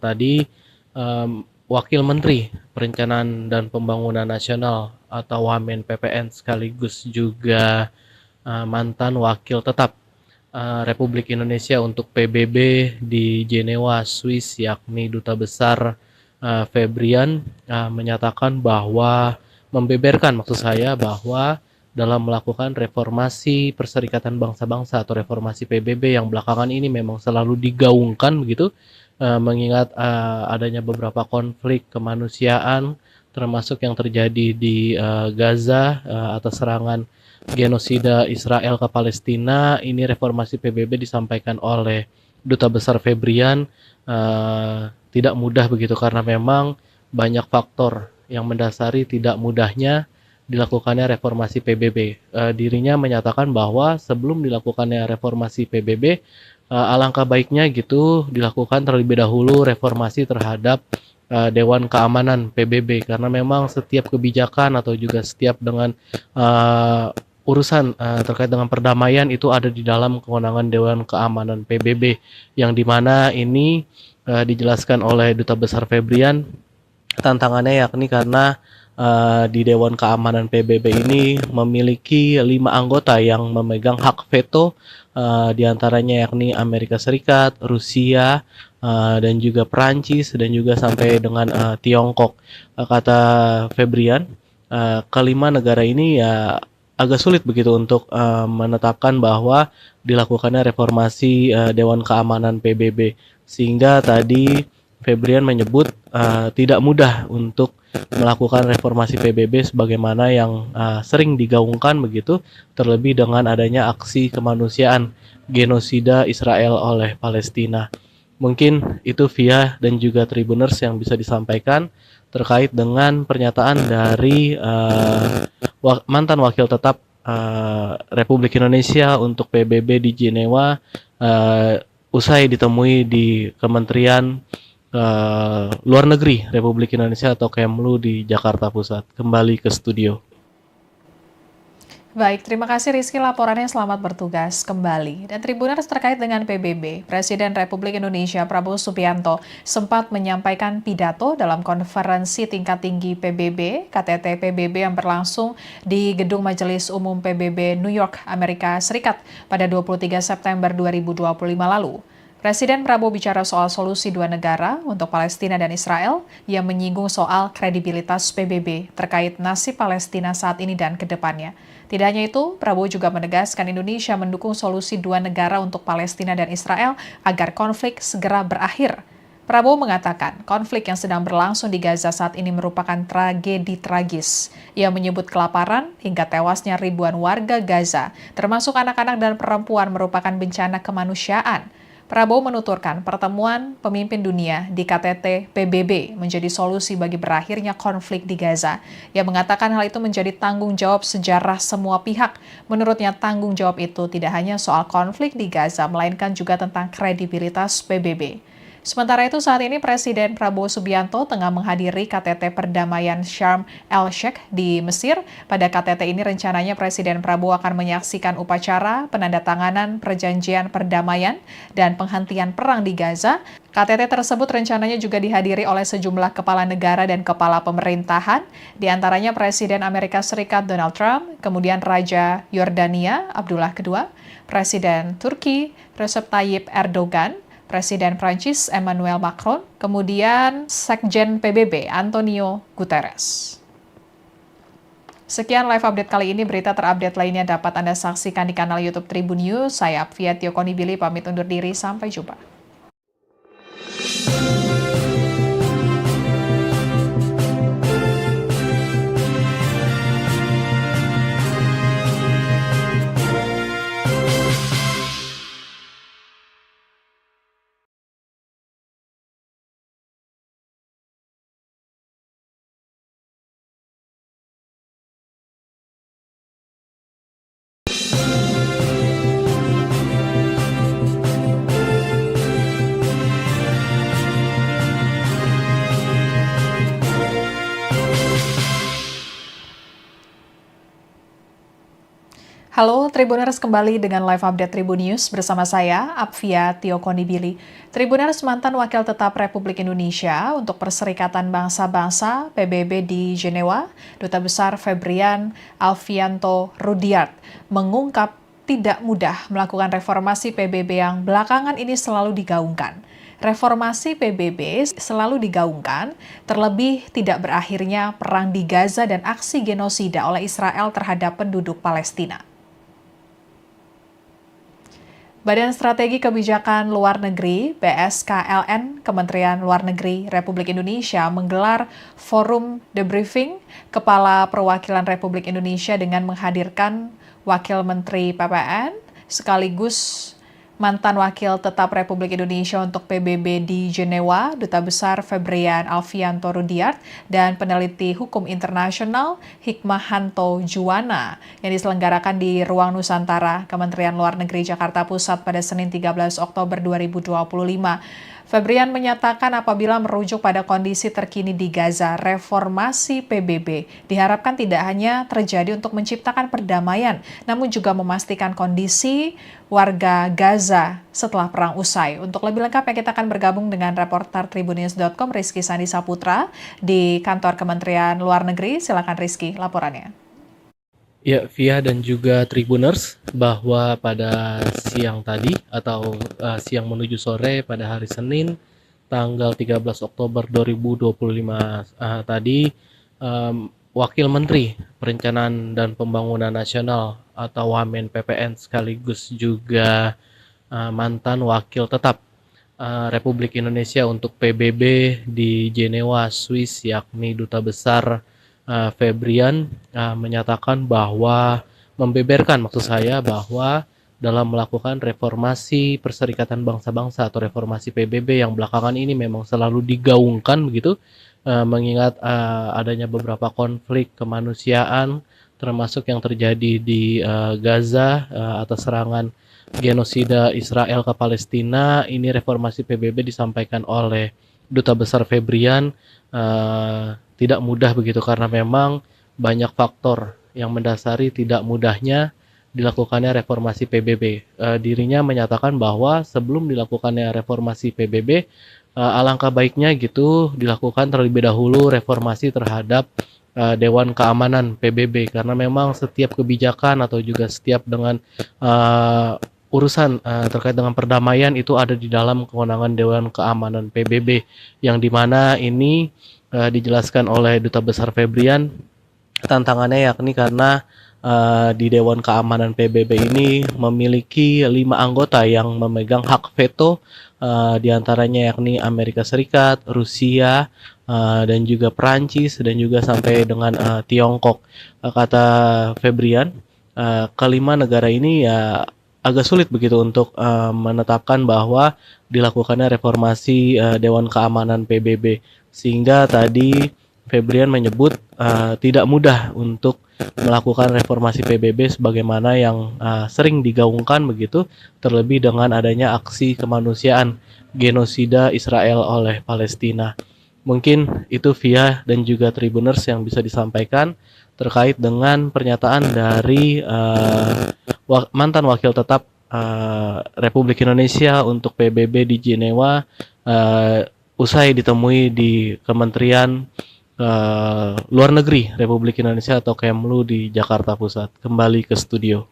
tadi Wakil Menteri Perencanaan dan Pembangunan Nasional atau Wamen PPN sekaligus juga mantan Wakil Tetap Republik Indonesia untuk PBB di Jenewa, Swiss, yakni Duta Besar Febrian menyatakan bahwa maksud saya bahwa dalam melakukan reformasi Perserikatan Bangsa-Bangsa atau reformasi PBB yang belakangan ini memang selalu digaungkan begitu, mengingat adanya beberapa konflik kemanusiaan termasuk yang terjadi di Gaza atas serangan genosida Israel ke Palestina. Ini reformasi PBB disampaikan oleh Duta Besar Febrian tidak mudah begitu karena memang banyak faktor yang mendasari tidak mudahnya dilakukannya reformasi PBB. Dirinya menyatakan bahwa sebelum dilakukannya reformasi PBB, alangkah baiknya gitu dilakukan terlebih dahulu reformasi terhadap Dewan Keamanan PBB karena memang setiap kebijakan atau juga setiap dengan urusan terkait dengan perdamaian itu ada di dalam kewenangan Dewan Keamanan PBB yang dimana ini dijelaskan oleh Duta Besar Febrian tantangannya yakni karena di Dewan Keamanan PBB ini memiliki 5 anggota yang memegang hak veto, diantaranya yakni Amerika Serikat, Rusia, dan juga Perancis dan juga sampai dengan Tiongkok. Kata Febrian, kelima negara ini ya agak sulit begitu untuk menetapkan bahwa dilakukannya reformasi Dewan Keamanan PBB. Sehingga tadi Febrian menyebut tidak mudah untuk melakukan reformasi PBB sebagaimana yang sering digaungkan begitu, terlebih dengan adanya aksi kemanusiaan genosida Israel oleh Palestina. Mungkin itu via dan juga Tribuners yang bisa disampaikan terkait dengan pernyataan dari mantan wakil tetap Republik Indonesia untuk PBB di Jenewa usai ditemui di Kementerian Luar Negeri Republik Indonesia atau Kemlu di Jakarta Pusat. Kembali ke studio. Baik, terima kasih Rizky laporannya, selamat bertugas kembali. Dan Tribuners terkait dengan PBB, Presiden Republik Indonesia Prabowo Subianto sempat menyampaikan pidato dalam konferensi tingkat tinggi PBB, KTT PBB yang berlangsung di Gedung Majelis Umum PBB New York, Amerika Serikat pada 23 September 2025 lalu. Presiden Prabowo bicara soal solusi dua negara untuk Palestina dan Israel yang menyinggung soal kredibilitas PBB terkait nasib Palestina saat ini dan ke depannya. Tidak hanya itu, Prabowo juga menegaskan Indonesia mendukung solusi dua negara untuk Palestina dan Israel agar konflik segera berakhir. Prabowo mengatakan konflik yang sedang berlangsung di Gaza saat ini merupakan tragedi tragis. Ia menyebut kelaparan hingga tewasnya ribuan warga Gaza, termasuk anak-anak dan perempuan, merupakan bencana kemanusiaan. Prabowo menuturkan pertemuan pemimpin dunia di KTT PBB menjadi solusi bagi berakhirnya konflik di Gaza. Ia mengatakan hal itu menjadi tanggung jawab sejarah semua pihak. Menurutnya tanggung jawab itu tidak hanya soal konflik di Gaza, melainkan juga tentang kredibilitas PBB. Sementara itu saat ini Presiden Prabowo Subianto tengah menghadiri KTT Perdamaian Sharm el-Sheikh di Mesir. Pada KTT ini rencananya Presiden Prabowo akan menyaksikan upacara penandatanganan perjanjian perdamaian dan penghentian perang di Gaza. KTT tersebut rencananya juga dihadiri oleh sejumlah kepala negara dan kepala pemerintahan, di antaranya Presiden Amerika Serikat Donald Trump, kemudian Raja Yordania Abdullah II, Presiden Turki Recep Tayyip Erdogan, Presiden Prancis Emmanuel Macron, kemudian Sekjen PBB Antonio Guterres. Sekian live update kali ini, berita terupdate lainnya dapat Anda saksikan di kanal YouTube Tribun News. Saya Apvia Tiokonibili pamit undur diri, sampai jumpa. Halo Tribuners, kembali dengan live update Tribun News bersama saya, Apvia Tiokonibili. Tribuners, mantan Wakil Tetap Republik Indonesia untuk Perserikatan Bangsa-Bangsa PBB di Jenewa, Duta Besar Febrian Alfianto Rudyard, mengungkap tidak mudah melakukan reformasi PBB yang belakangan ini selalu digaungkan. Reformasi PBB selalu digaungkan, terlebih tidak berakhirnya perang di Gaza dan aksi genosida oleh Israel terhadap penduduk Palestina. Badan Strategi Kebijakan Luar Negeri (BSKLN) Kementerian Luar Negeri Republik Indonesia menggelar forum debriefing Kepala Perwakilan Republik Indonesia dengan menghadirkan Wakil Menteri PPN sekaligus mantan Wakil Tetap Republik Indonesia untuk PBB di Jenewa, Duta Besar Febrian Alfianto Rudyard, dan peneliti hukum internasional Hikmahanto Juwana yang diselenggarakan di Ruang Nusantara, Kementerian Luar Negeri Jakarta Pusat pada Senin 13 Oktober 2025. Febrian menyatakan apabila merujuk pada kondisi terkini di Gaza, reformasi PBB diharapkan tidak hanya terjadi untuk menciptakan perdamaian, namun juga memastikan kondisi warga Gaza setelah perang usai. Untuk lebih lengkapnya kita akan bergabung dengan reporter Tribunnews.com Rizky Sandi Saputra di kantor Kementerian Luar Negeri. Silakan Rizky, laporannya. Ya, Via dan juga Tribuners, bahwa pada siang tadi atau siang menuju sore pada hari Senin tanggal 13 Oktober 2025 tadi Wakil Menteri Perencanaan dan Pembangunan Nasional atau Wamen PPN sekaligus juga mantan wakil tetap Republik Indonesia untuk PBB di Jenewa, Swiss, yakni Duta Besar Febrian menyatakan bahwa membeberkan maksud saya bahwa dalam melakukan reformasi Perserikatan Bangsa-Bangsa atau reformasi PBB yang belakangan ini memang selalu digaungkan begitu, mengingat adanya beberapa konflik kemanusiaan termasuk yang terjadi di Gaza atas serangan genosida Israel ke Palestina. Ini reformasi PBB disampaikan oleh Duta Besar Febrian tidak mudah begitu karena memang banyak faktor yang mendasari tidak mudahnya dilakukannya reformasi PBB. Dirinya menyatakan bahwa sebelum dilakukannya reformasi PBB, alangkah baiknya gitu dilakukan terlebih dahulu reformasi terhadap Dewan Keamanan PBB karena memang setiap kebijakan atau juga setiap dengan urusan terkait dengan perdamaian itu ada di dalam kewenangan Dewan Keamanan PBB yang dimana ini dijelaskan oleh Duta Besar Febrian tantangannya yakni karena di Dewan Keamanan PBB ini memiliki 5 anggota yang memegang hak veto, diantaranya yakni Amerika Serikat, Rusia, dan juga Perancis, dan juga sampai dengan Tiongkok. Kata Febrian, kelima negara ini ya agak sulit begitu untuk menetapkan bahwa dilakukannya reformasi Dewan Keamanan PBB, sehingga tadi Febrian menyebut tidak mudah untuk melakukan reformasi PBB sebagaimana yang sering digaungkan begitu, terlebih dengan adanya aksi kemanusiaan genosida Israel oleh Palestina. Mungkin itu via dan juga Tribuners yang bisa disampaikan terkait dengan pernyataan dari mantan wakil tetap Republik Indonesia untuk PBB di Jenewa usai ditemui di Kementerian Luar Negeri Republik Indonesia atau Kemlu di Jakarta Pusat. Kembali ke studio.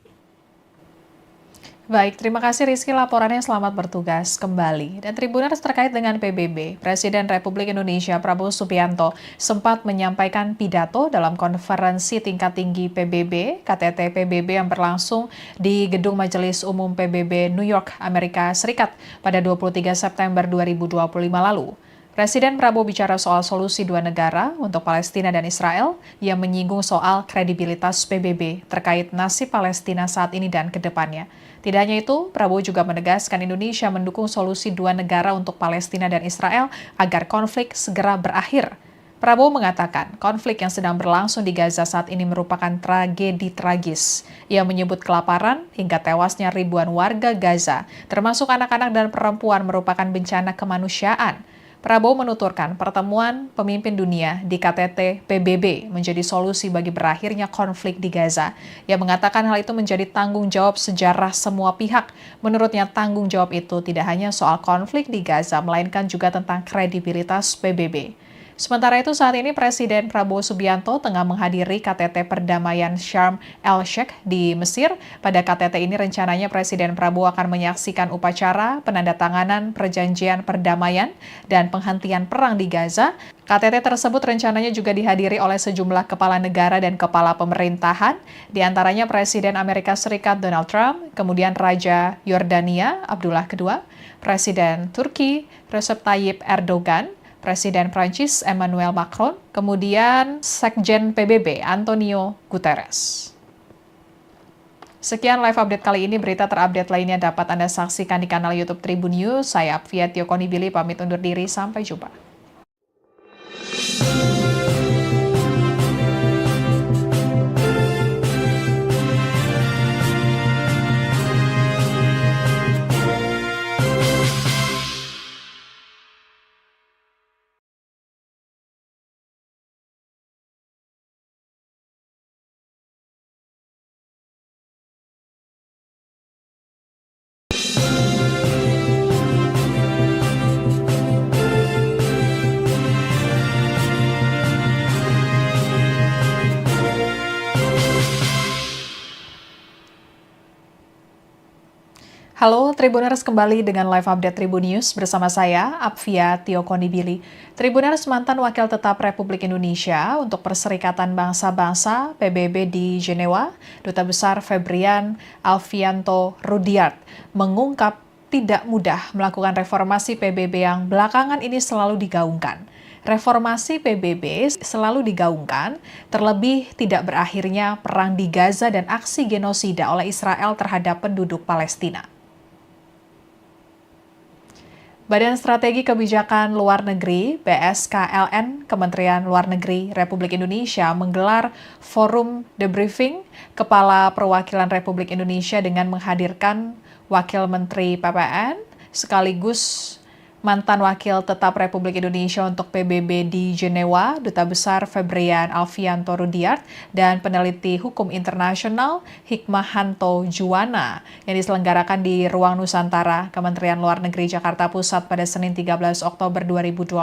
Baik, terima kasih Rizky laporannya, selamat bertugas kembali. Dan Tribuners terkait dengan PBB, Presiden Republik Indonesia Prabowo Subianto sempat menyampaikan pidato dalam konferensi tingkat tinggi PBB, KTT PBB yang berlangsung di Gedung Majelis Umum PBB New York, Amerika Serikat pada 23 September 2025 lalu. Presiden Prabowo bicara soal solusi dua negara untuk Palestina dan Israel yang menyinggung soal kredibilitas PBB terkait nasib Palestina saat ini dan ke depannya. Tidak hanya itu, Prabowo juga menegaskan Indonesia mendukung solusi dua negara untuk Palestina dan Israel agar konflik segera berakhir. Prabowo mengatakan konflik yang sedang berlangsung di Gaza saat ini merupakan tragedi tragis. Ia menyebut kelaparan hingga tewasnya ribuan warga Gaza, termasuk anak-anak dan perempuan, merupakan bencana kemanusiaan. Prabowo menuturkan pertemuan pemimpin dunia di KTT PBB menjadi solusi bagi berakhirnya konflik di Gaza. Ia mengatakan hal itu menjadi tanggung jawab sejarah semua pihak. Menurutnya tanggung jawab itu tidak hanya soal konflik di Gaza, melainkan juga tentang kredibilitas PBB. Sementara itu saat ini Presiden Prabowo Subianto tengah menghadiri KTT Perdamaian Sharm el-Sheikh di Mesir. Pada KTT ini rencananya Presiden Prabowo akan menyaksikan upacara penandatanganan perjanjian perdamaian dan penghentian perang di Gaza. KTT tersebut rencananya juga dihadiri oleh sejumlah kepala negara dan kepala pemerintahan, di antaranya Presiden Amerika Serikat Donald Trump, kemudian Raja Yordania Abdullah II, Presiden Turki Recep Tayyip Erdogan, Presiden Prancis Emmanuel Macron, kemudian Sekjen PBB Antonio Guterres. Sekian live update kali ini, berita terupdate lainnya dapat Anda saksikan di kanal YouTube Tribun News. Saya Apvia Konibili pamit undur diri, sampai jumpa. Halo Tribuners, kembali dengan live update Tribun News bersama saya, Apvia Tio Konibili. Tribuners, mantan Wakil Tetap Republik Indonesia untuk Perserikatan Bangsa-Bangsa PBB di Jenewa, Duta Besar Febrian Alfianto Rudyard, mengungkap tidak mudah melakukan reformasi PBB yang belakangan ini selalu digaungkan. Reformasi PBB selalu digaungkan, terlebih tidak berakhirnya perang di Gaza dan aksi genosida oleh Israel terhadap penduduk Palestina. Badan Strategi Kebijakan Luar Negeri (BSKLN) Kementerian Luar Negeri Republik Indonesia menggelar forum debriefing Kepala Perwakilan Republik Indonesia dengan menghadirkan Wakil Menteri PPN sekaligus mantan Wakil Tetap Republik Indonesia untuk PBB di Jenewa, Duta Besar Febrian Alfianto Rudyard, dan peneliti hukum internasional Hikmahanto Juwana yang diselenggarakan di Ruang Nusantara, Kementerian Luar Negeri Jakarta Pusat pada Senin 13 Oktober 2025.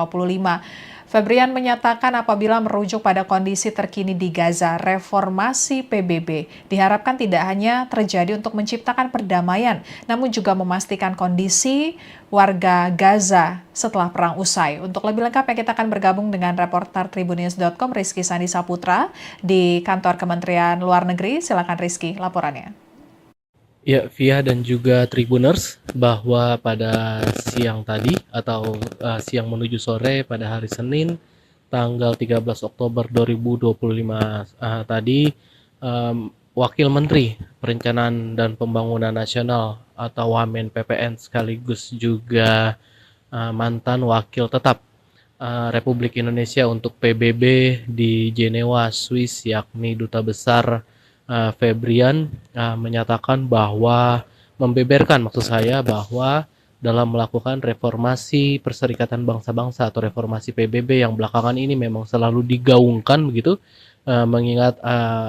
Febrian menyatakan apabila merujuk pada kondisi terkini di Gaza, reformasi PBB diharapkan tidak hanya terjadi untuk menciptakan perdamaian, namun juga memastikan kondisi warga Gaza setelah perang usai. Untuk lebih lengkap, kita akan bergabung dengan reporter Tribunnews.com Rizky Sandi Saputra di kantor Kementerian Luar Negeri. Silakan Rizky, laporannya. Ya, Via dan juga Tribuners, bahwa pada siang tadi atau siang menuju sore pada hari Senin tanggal 13 Oktober 2025 tadi Wakil Menteri Perencanaan dan Pembangunan Nasional atau Wamen PPN sekaligus juga mantan Wakil Tetap Republik Indonesia untuk PBB di Jenewa, Swiss, yakni Duta Besar Febrian menyatakan bahwa maksud saya bahwa dalam melakukan reformasi Perserikatan Bangsa-Bangsa atau reformasi PBB yang belakangan ini memang selalu digaungkan begitu, mengingat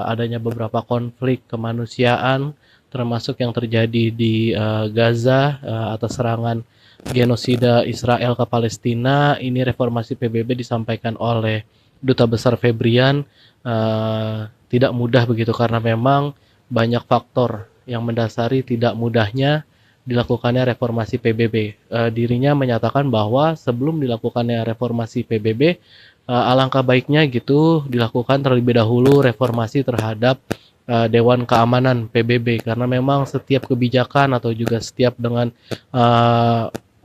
adanya beberapa konflik kemanusiaan termasuk yang terjadi di Gaza atas serangan genosida Israel ke Palestina. Ini reformasi PBB disampaikan oleh Duta Besar Febrian tidak mudah begitu karena memang banyak faktor yang mendasari tidak mudahnya dilakukannya reformasi PBB. Dirinya menyatakan bahwa sebelum dilakukannya reformasi PBB, alangkah baiknya gitu dilakukan terlebih dahulu reformasi terhadap Dewan Keamanan PBB karena memang setiap kebijakan atau juga setiap dengan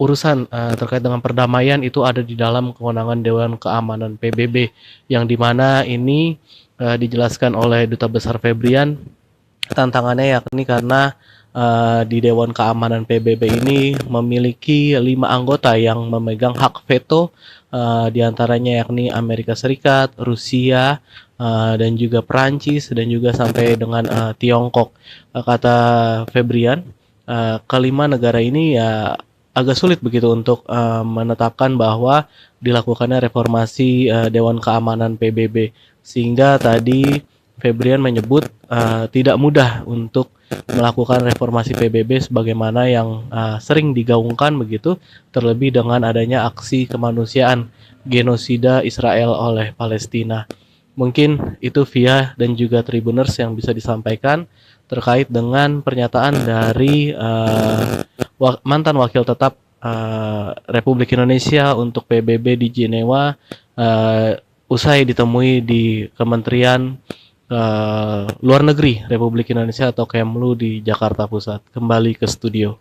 urusan terkait dengan perdamaian itu ada di dalam kewenangan Dewan Keamanan PBB yang dimana ini dijelaskan oleh Duta Besar Febrian tantangannya yakni karena di Dewan Keamanan PBB ini memiliki 5 anggota yang memegang hak veto, diantaranya yakni Amerika Serikat, Rusia, dan juga Perancis dan juga sampai dengan Tiongkok. Kata Febrian, kelima negara ini ya agak sulit begitu untuk menetapkan bahwa dilakukannya reformasi Dewan Keamanan PBB. Sehingga tadi Febrian menyebut tidak mudah untuk melakukan reformasi PBB sebagaimana yang sering digaungkan begitu, terlebih dengan adanya aksi kemanusiaan genosida Israel oleh Palestina. Mungkin itu Via dan juga Tribuners yang bisa disampaikan terkait dengan pernyataan dari mantan Wakil Tetap Republik Indonesia untuk PBB di Jenewa usai ditemui di Kementerian Luar Negeri Republik Indonesia atau Kemlu di Jakarta Pusat. Kembali ke studio.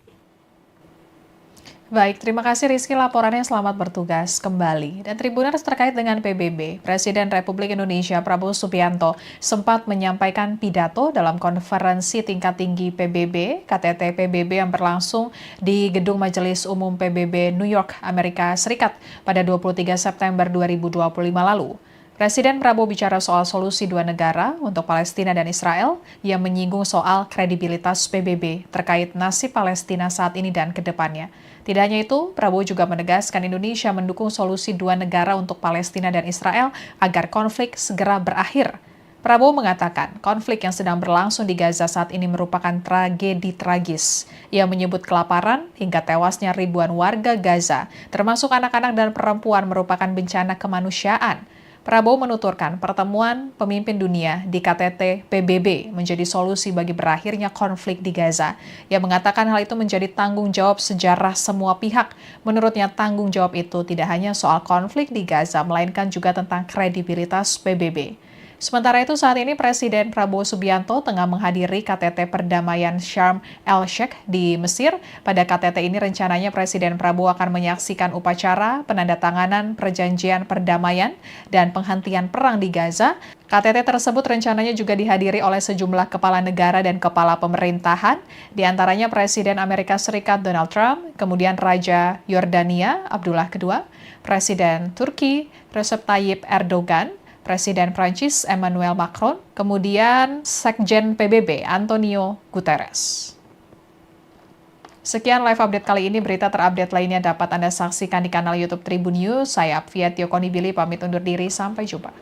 Baik, terima kasih Rizky laporannya, selamat bertugas kembali. Dan Tribuners terkait dengan PBB, Presiden Republik Indonesia Prabowo Subianto sempat menyampaikan pidato dalam konferensi tingkat tinggi PBB, KTT PBB yang berlangsung di Gedung Majelis Umum PBB New York, Amerika Serikat pada 23 September 2025 lalu. Presiden Prabowo bicara soal solusi dua negara untuk Palestina dan Israel yang menyinggung soal kredibilitas PBB terkait nasib Palestina saat ini dan ke depannya. Tidak hanya itu, Prabowo juga menegaskan Indonesia mendukung solusi dua negara untuk Palestina dan Israel agar konflik segera berakhir. Prabowo mengatakan konflik yang sedang berlangsung di Gaza saat ini merupakan tragedi tragis. Ia menyebut kelaparan hingga tewasnya ribuan warga Gaza, termasuk anak-anak dan perempuan merupakan bencana kemanusiaan. Prabowo menuturkan pertemuan pemimpin dunia di KTT PBB menjadi solusi bagi berakhirnya konflik di Gaza. Ia mengatakan hal itu menjadi tanggung jawab sejarah semua pihak. Menurutnya tanggung jawab itu tidak hanya soal konflik di Gaza, melainkan juga tentang kredibilitas PBB. Sementara itu saat ini Presiden Prabowo Subianto tengah menghadiri KTT Perdamaian Sharm el-Sheikh di Mesir. Pada KTT ini rencananya Presiden Prabowo akan menyaksikan upacara penandatanganan perjanjian perdamaian dan penghentian perang di Gaza. KTT tersebut rencananya juga dihadiri oleh sejumlah kepala negara dan kepala pemerintahan, di antaranya Presiden Amerika Serikat Donald Trump, kemudian Raja Yordania Abdullah II, Presiden Turki Recep Tayyip Erdogan, Presiden Prancis Emmanuel Macron, kemudian Sekjen PBB Antonio Guterres. Sekian live update kali ini, berita terupdate lainnya dapat Anda saksikan di kanal YouTube Tribun News. Saya Apvia Tiokonibili pamit undur diri, sampai jumpa.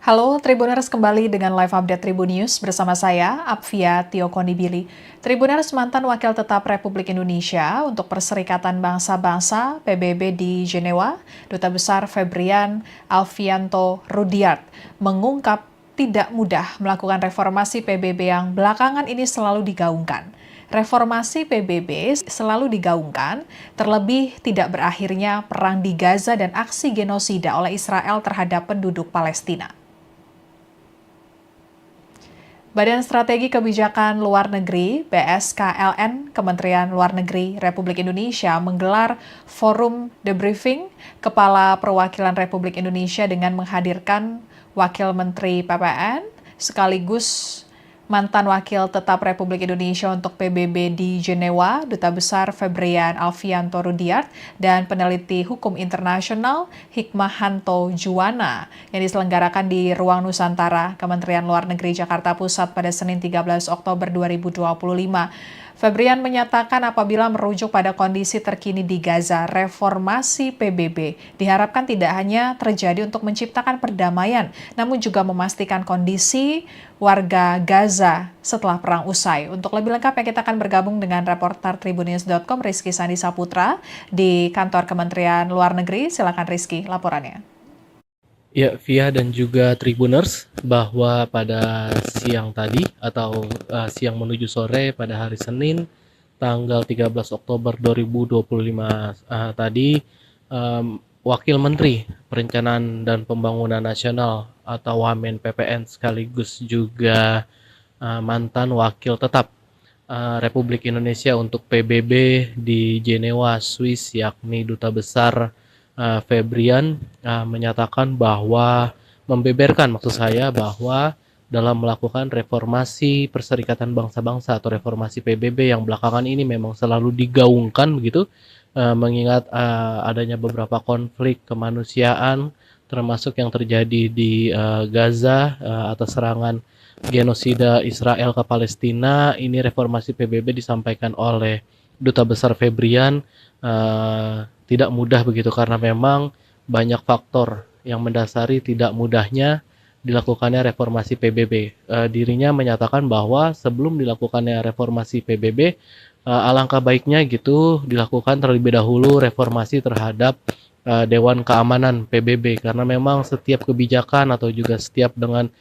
Halo Tribuners, kembali dengan live update Tribun News bersama saya, Apvia Tiokonibili. Tribuners, mantan Wakil Tetap Republik Indonesia untuk Perserikatan Bangsa-Bangsa PBB di Jenewa, Duta Besar Febrian Alfianto Rudyard, mengungkap tidak mudah melakukan reformasi PBB yang belakangan ini selalu digaungkan. Reformasi PBB selalu digaungkan, terlebih tidak berakhirnya perang di Gaza dan aksi genosida oleh Israel terhadap penduduk Palestina. Badan Strategi Kebijakan Luar Negeri (BSKLN) Kementerian Luar Negeri Republik Indonesia menggelar forum debriefing Kepala Perwakilan Republik Indonesia dengan menghadirkan Wakil Menteri PPN sekaligus mantan Wakil Tetap Republik Indonesia untuk PBB di Jenewa, Duta Besar Febrian Alfianto Rudyard, dan peneliti hukum internasional Hikmahanto Juwana yang diselenggarakan di Ruang Nusantara, Kementerian Luar Negeri Jakarta Pusat pada Senin 13 Oktober 2025. Febrian menyatakan apabila merujuk pada kondisi terkini di Gaza, reformasi PBB diharapkan tidak hanya terjadi untuk menciptakan perdamaian, namun juga memastikan kondisi warga Gaza setelah perang usai. Untuk lebih lengkapnya kita akan bergabung dengan reporter Tribunnews.com Rizky Sandi Saputra di kantor Kementerian Luar Negeri. Silakan Rizky, laporannya. Ya, Via dan juga Tribuners, bahwa pada siang tadi atau siang menuju sore pada hari Senin tanggal 13 Oktober 2025 tadi Wakil Menteri Perencanaan dan Pembangunan Nasional atau Wamen PPN sekaligus juga mantan Wakil Tetap Republik Indonesia untuk PBB di Jenewa, Swiss, yakni Duta Besar Febrian menyatakan bahwa maksud saya bahwa dalam melakukan reformasi Perserikatan Bangsa-Bangsa atau reformasi PBB yang belakangan ini memang selalu digaungkan begitu, mengingat adanya beberapa konflik kemanusiaan termasuk yang terjadi di Gaza atas serangan genosida Israel ke Palestina. Ini reformasi PBB disampaikan oleh Duta Besar Febrian tidak mudah begitu karena memang banyak faktor yang mendasari tidak mudahnya dilakukannya reformasi PBB. Dirinya menyatakan bahwa sebelum dilakukannya reformasi PBB, alangkah baiknya gitu dilakukan terlebih dahulu reformasi terhadap Dewan Keamanan PBB karena memang setiap kebijakan atau juga setiap dengan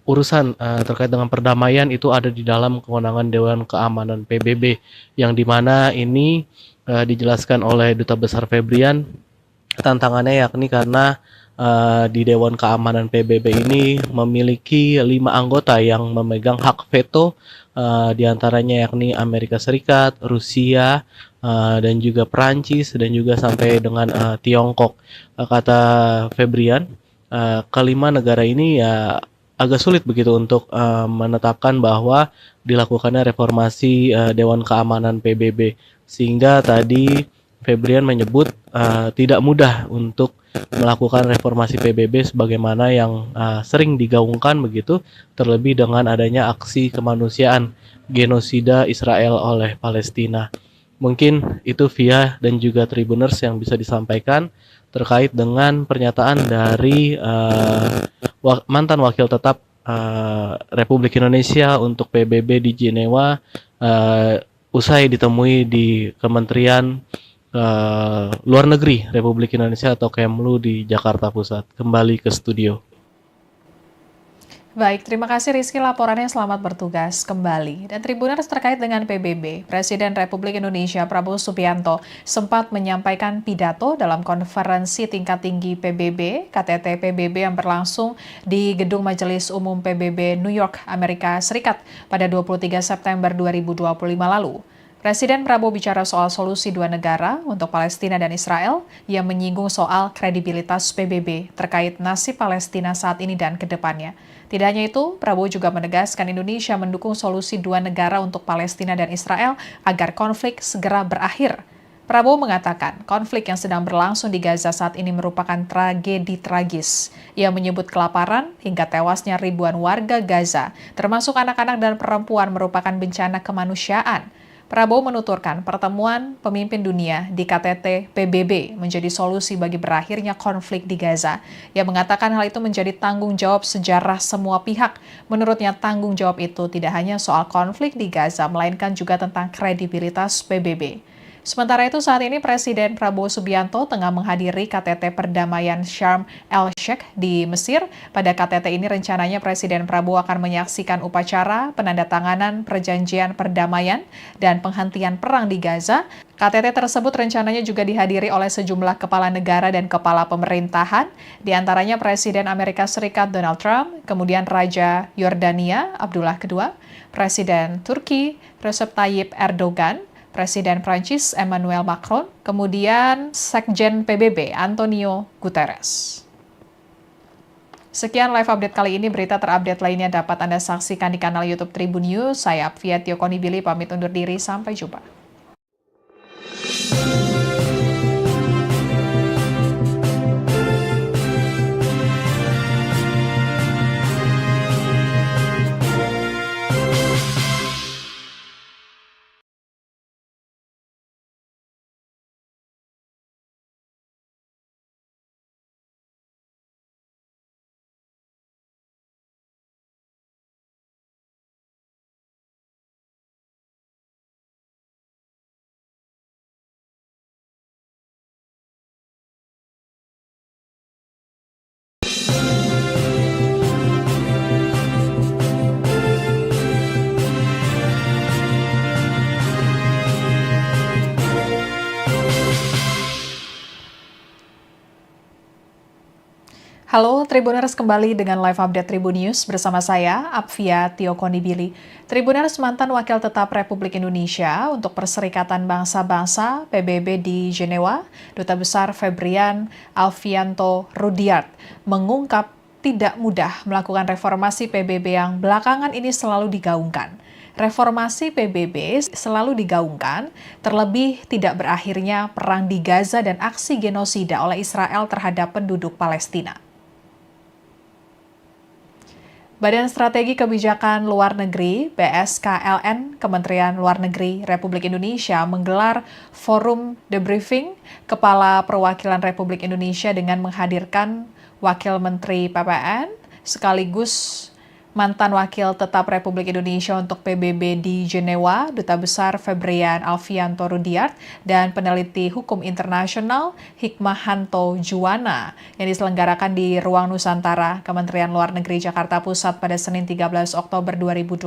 urusan terkait dengan perdamaian itu ada di dalam kewenangan Dewan Keamanan PBB yang dimana ini dijelaskan oleh Duta Besar Febrian tantangannya yakni karena di Dewan Keamanan PBB ini memiliki 5 anggota yang memegang hak veto, diantaranya yakni Amerika Serikat, Rusia, dan juga Perancis dan juga sampai dengan Tiongkok. Kata Febrian, kelima negara ini ya agak sulit begitu untuk menetapkan bahwa dilakukannya reformasi Dewan Keamanan PBB. Sehingga tadi Febrian menyebut tidak mudah untuk melakukan reformasi PBB sebagaimana yang sering digaungkan begitu, terlebih dengan adanya aksi kemanusiaan genosida Israel oleh Palestina. Mungkin itu via dan juga Tribuners yang bisa disampaikan terkait dengan pernyataan dari mantan wakil tetap Republik Indonesia untuk PBB di Jenewa usai ditemui di Kementerian Luar Negeri Republik Indonesia atau Kemlu di Jakarta Pusat. Kembali ke studio. Baik, terima kasih Rizky laporannya, selamat bertugas kembali. Dan Tribuners terkait dengan PBB, Presiden Republik Indonesia Prabowo Subianto sempat menyampaikan pidato dalam konferensi tingkat tinggi PBB, KTT PBB yang berlangsung di Gedung Majelis Umum PBB New York, Amerika Serikat pada 23 September 2025 lalu. Presiden Prabowo bicara soal solusi dua negara untuk Palestina dan Israel yang menyinggung soal kredibilitas PBB terkait nasib Palestina saat ini dan ke depannya. Tidak hanya itu, Prabowo juga menegaskan Indonesia mendukung solusi dua negara untuk Palestina dan Israel agar konflik segera berakhir. Prabowo mengatakan konflik yang sedang berlangsung di Gaza saat ini merupakan tragedi tragis. Ia menyebut kelaparan hingga tewasnya ribuan warga Gaza, termasuk anak-anak dan perempuan, merupakan bencana kemanusiaan. Prabowo menuturkan pertemuan pemimpin dunia di KTT PBB menjadi solusi bagi berakhirnya konflik di Gaza. Ia mengatakan hal itu menjadi tanggung jawab sejarah semua pihak. Menurutnya tanggung jawab itu tidak hanya soal konflik di Gaza, melainkan juga tentang kredibilitas PBB. Sementara itu saat ini Presiden Prabowo Subianto tengah menghadiri KTT Perdamaian Sharm el-Sheikh di Mesir. Pada KTT ini rencananya Presiden Prabowo akan menyaksikan upacara penandatanganan perjanjian perdamaian dan penghentian perang di Gaza. KTT tersebut rencananya juga dihadiri oleh sejumlah kepala negara dan kepala pemerintahan, di antaranya Presiden Amerika Serikat Donald Trump, kemudian Raja Yordania Abdullah II, Presiden Turki Recep Tayyip Erdogan, Presiden Prancis Emmanuel Macron, kemudian Sekjen PBB Antonio Guterres. Sekian live update kali ini, berita terupdate lainnya dapat Anda saksikan di kanal YouTube Tribun News. Saya Apvia Tio Konibili pamit undur diri, sampai jumpa. Halo Tribuners, kembali dengan live update Tribun News bersama saya, Apvia Tio Konibili. Tribuners, mantan Wakil Tetap Republik Indonesia untuk Perserikatan Bangsa-Bangsa PBB di Jenewa, Duta Besar Febrian Alfianto Rudyard, mengungkap tidak mudah melakukan reformasi PBB yang belakangan ini selalu digaungkan. Reformasi PBB selalu digaungkan, terlebih tidak berakhirnya perang di Gaza dan aksi genosida oleh Israel terhadap penduduk Palestina. Badan Strategi Kebijakan Luar Negeri (BSKLN) Kementerian Luar Negeri Republik Indonesia menggelar forum debriefing Kepala Perwakilan Republik Indonesia dengan menghadirkan Wakil Menteri PPN sekaligus mantan Wakil Tetap Republik Indonesia untuk PBB di Jenewa, Duta Besar Febrian Alfianto Rudyard, dan peneliti hukum internasional Hikmahanto Juwana yang diselenggarakan di Ruang Nusantara, Kementerian Luar Negeri Jakarta Pusat pada Senin 13 Oktober 2025.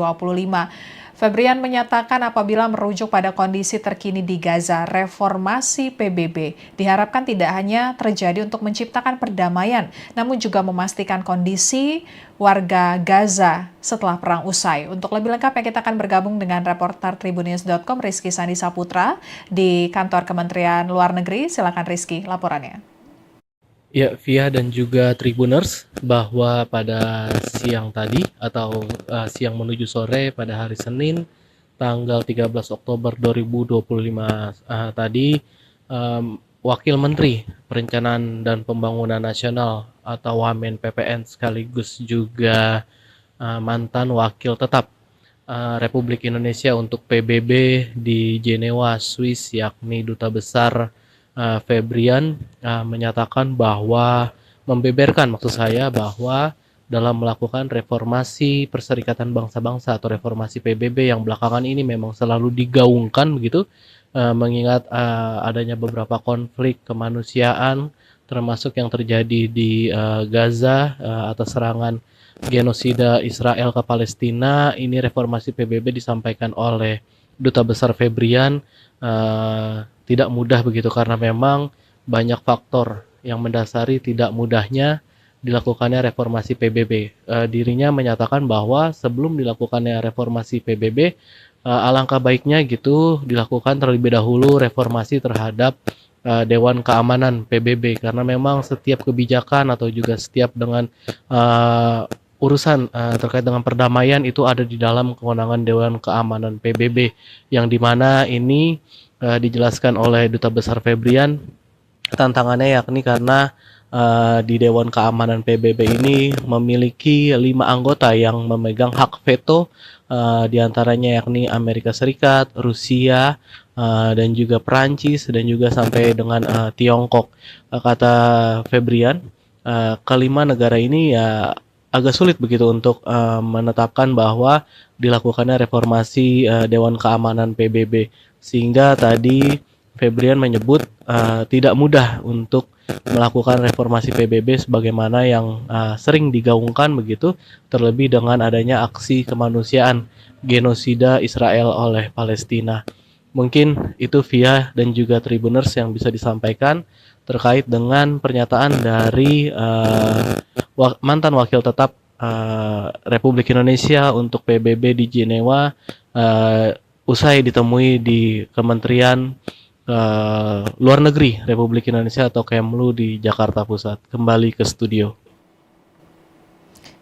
Febrian menyatakan apabila merujuk pada kondisi terkini di Gaza, reformasi PBB diharapkan tidak hanya terjadi untuk menciptakan perdamaian, namun juga memastikan kondisi warga Gaza setelah perang usai. Untuk lebih lengkapnya kita akan bergabung dengan reporter Tribunnews.com Rizky Sandi Saputra di kantor Kementerian Luar Negeri. Silakan Rizky, laporannya. Ya, Via dan juga Tribuners, bahwa pada siang tadi atau siang menuju sore pada hari Senin tanggal 13 Oktober 2025 tadi, Wakil Menteri Perencanaan dan Pembangunan Nasional atau Wamen PPN sekaligus juga mantan wakil tetap Republik Indonesia untuk PBB di Jenewa, Swiss, yakni Duta Besar Febrian menyatakan bahwa maksud saya bahwa dalam melakukan reformasi Perserikatan Bangsa-Bangsa atau reformasi PBB yang belakangan ini memang selalu digaungkan begitu, mengingat adanya beberapa konflik kemanusiaan termasuk yang terjadi di Gaza atas serangan genosida Israel ke Palestina. Ini reformasi PBB disampaikan oleh Duta Besar Febrian tidak mudah begitu karena memang banyak faktor yang mendasari tidak mudahnya dilakukannya reformasi PBB. Dirinya menyatakan bahwa sebelum dilakukannya reformasi PBB, alangkah baiknya gitu dilakukan terlebih dahulu reformasi terhadap Dewan Keamanan PBB karena memang setiap kebijakan atau juga setiap dengan urusan terkait dengan perdamaian itu ada di dalam kewenangan Dewan Keamanan PBB yang dimana ini dijelaskan oleh Duta Besar Febrian tantangannya yakni karena di Dewan Keamanan PBB ini memiliki 5 anggota yang memegang hak veto, diantaranya yakni Amerika Serikat, Rusia, dan juga Perancis dan juga sampai dengan Tiongkok. Kata Febrian, kelima negara ini ya agak sulit begitu untuk menetapkan bahwa dilakukannya reformasi Dewan Keamanan PBB sehingga tadi Febrian menyebut tidak mudah untuk melakukan reformasi PBB sebagaimana yang sering digaungkan begitu terlebih dengan adanya aksi kemanusiaan genosida Israel oleh Palestina. Mungkin itu Via dan juga Tribuners yang bisa disampaikan terkait dengan pernyataan dari mantan wakil tetap Republik Indonesia untuk PBB di Jenewa usai ditemui di Kementerian Luar Negeri Republik Indonesia atau Kemlu di Jakarta Pusat. Kembali ke studio.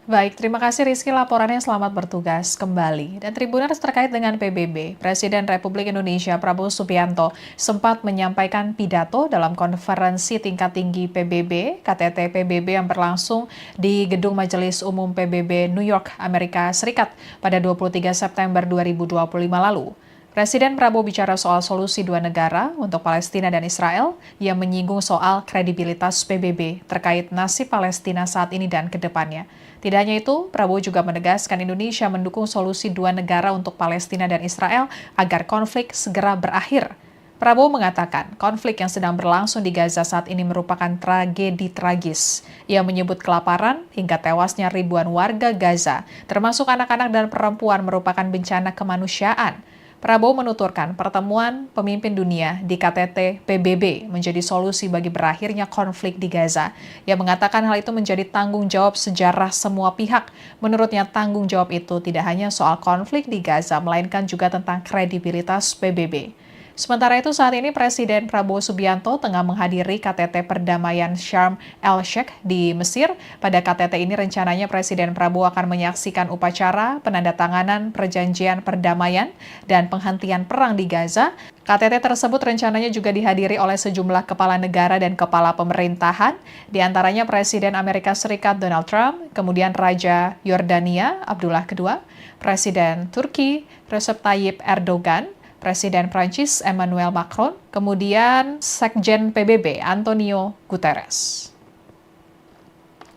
Baik, terima kasih Rizky laporannya, selamat bertugas kembali. Dan Tribuners terkait dengan PBB, Presiden Republik Indonesia Prabowo Subianto sempat menyampaikan pidato dalam konferensi tingkat tinggi PBB, KTT PBB yang berlangsung di Gedung Majelis Umum PBB New York, Amerika Serikat pada 23 September 2025 lalu. Presiden Prabowo bicara soal solusi dua negara untuk Palestina dan Israel yang menyinggung soal kredibilitas PBB terkait nasib Palestina saat ini dan ke depannya. Tidak hanya itu, Prabowo juga menegaskan Indonesia mendukung solusi dua negara untuk Palestina dan Israel agar konflik segera berakhir. Prabowo mengatakan konflik yang sedang berlangsung di Gaza saat ini merupakan tragedi tragis. Ia menyebut kelaparan hingga tewasnya ribuan warga Gaza, termasuk anak-anak dan perempuan merupakan bencana kemanusiaan. Prabowo menuturkan pertemuan pemimpin dunia di KTT PBB menjadi solusi bagi berakhirnya konflik di Gaza. Ia mengatakan hal itu menjadi tanggung jawab sejarah semua pihak. Menurutnya tanggung jawab itu tidak hanya soal konflik di Gaza, melainkan juga tentang kredibilitas PBB. Sementara itu saat ini Presiden Prabowo Subianto tengah menghadiri KTT Perdamaian Sharm el-Sheikh di Mesir. Pada KTT ini rencananya Presiden Prabowo akan menyaksikan upacara penandatanganan perjanjian perdamaian dan penghentian perang di Gaza. KTT tersebut rencananya juga dihadiri oleh sejumlah kepala negara dan kepala pemerintahan, di antaranya Presiden Amerika Serikat Donald Trump, kemudian Raja Yordania Abdullah II, Presiden Turki Recep Tayyip Erdogan, Presiden Prancis Emmanuel Macron, kemudian Sekjen PBB Antonio Guterres.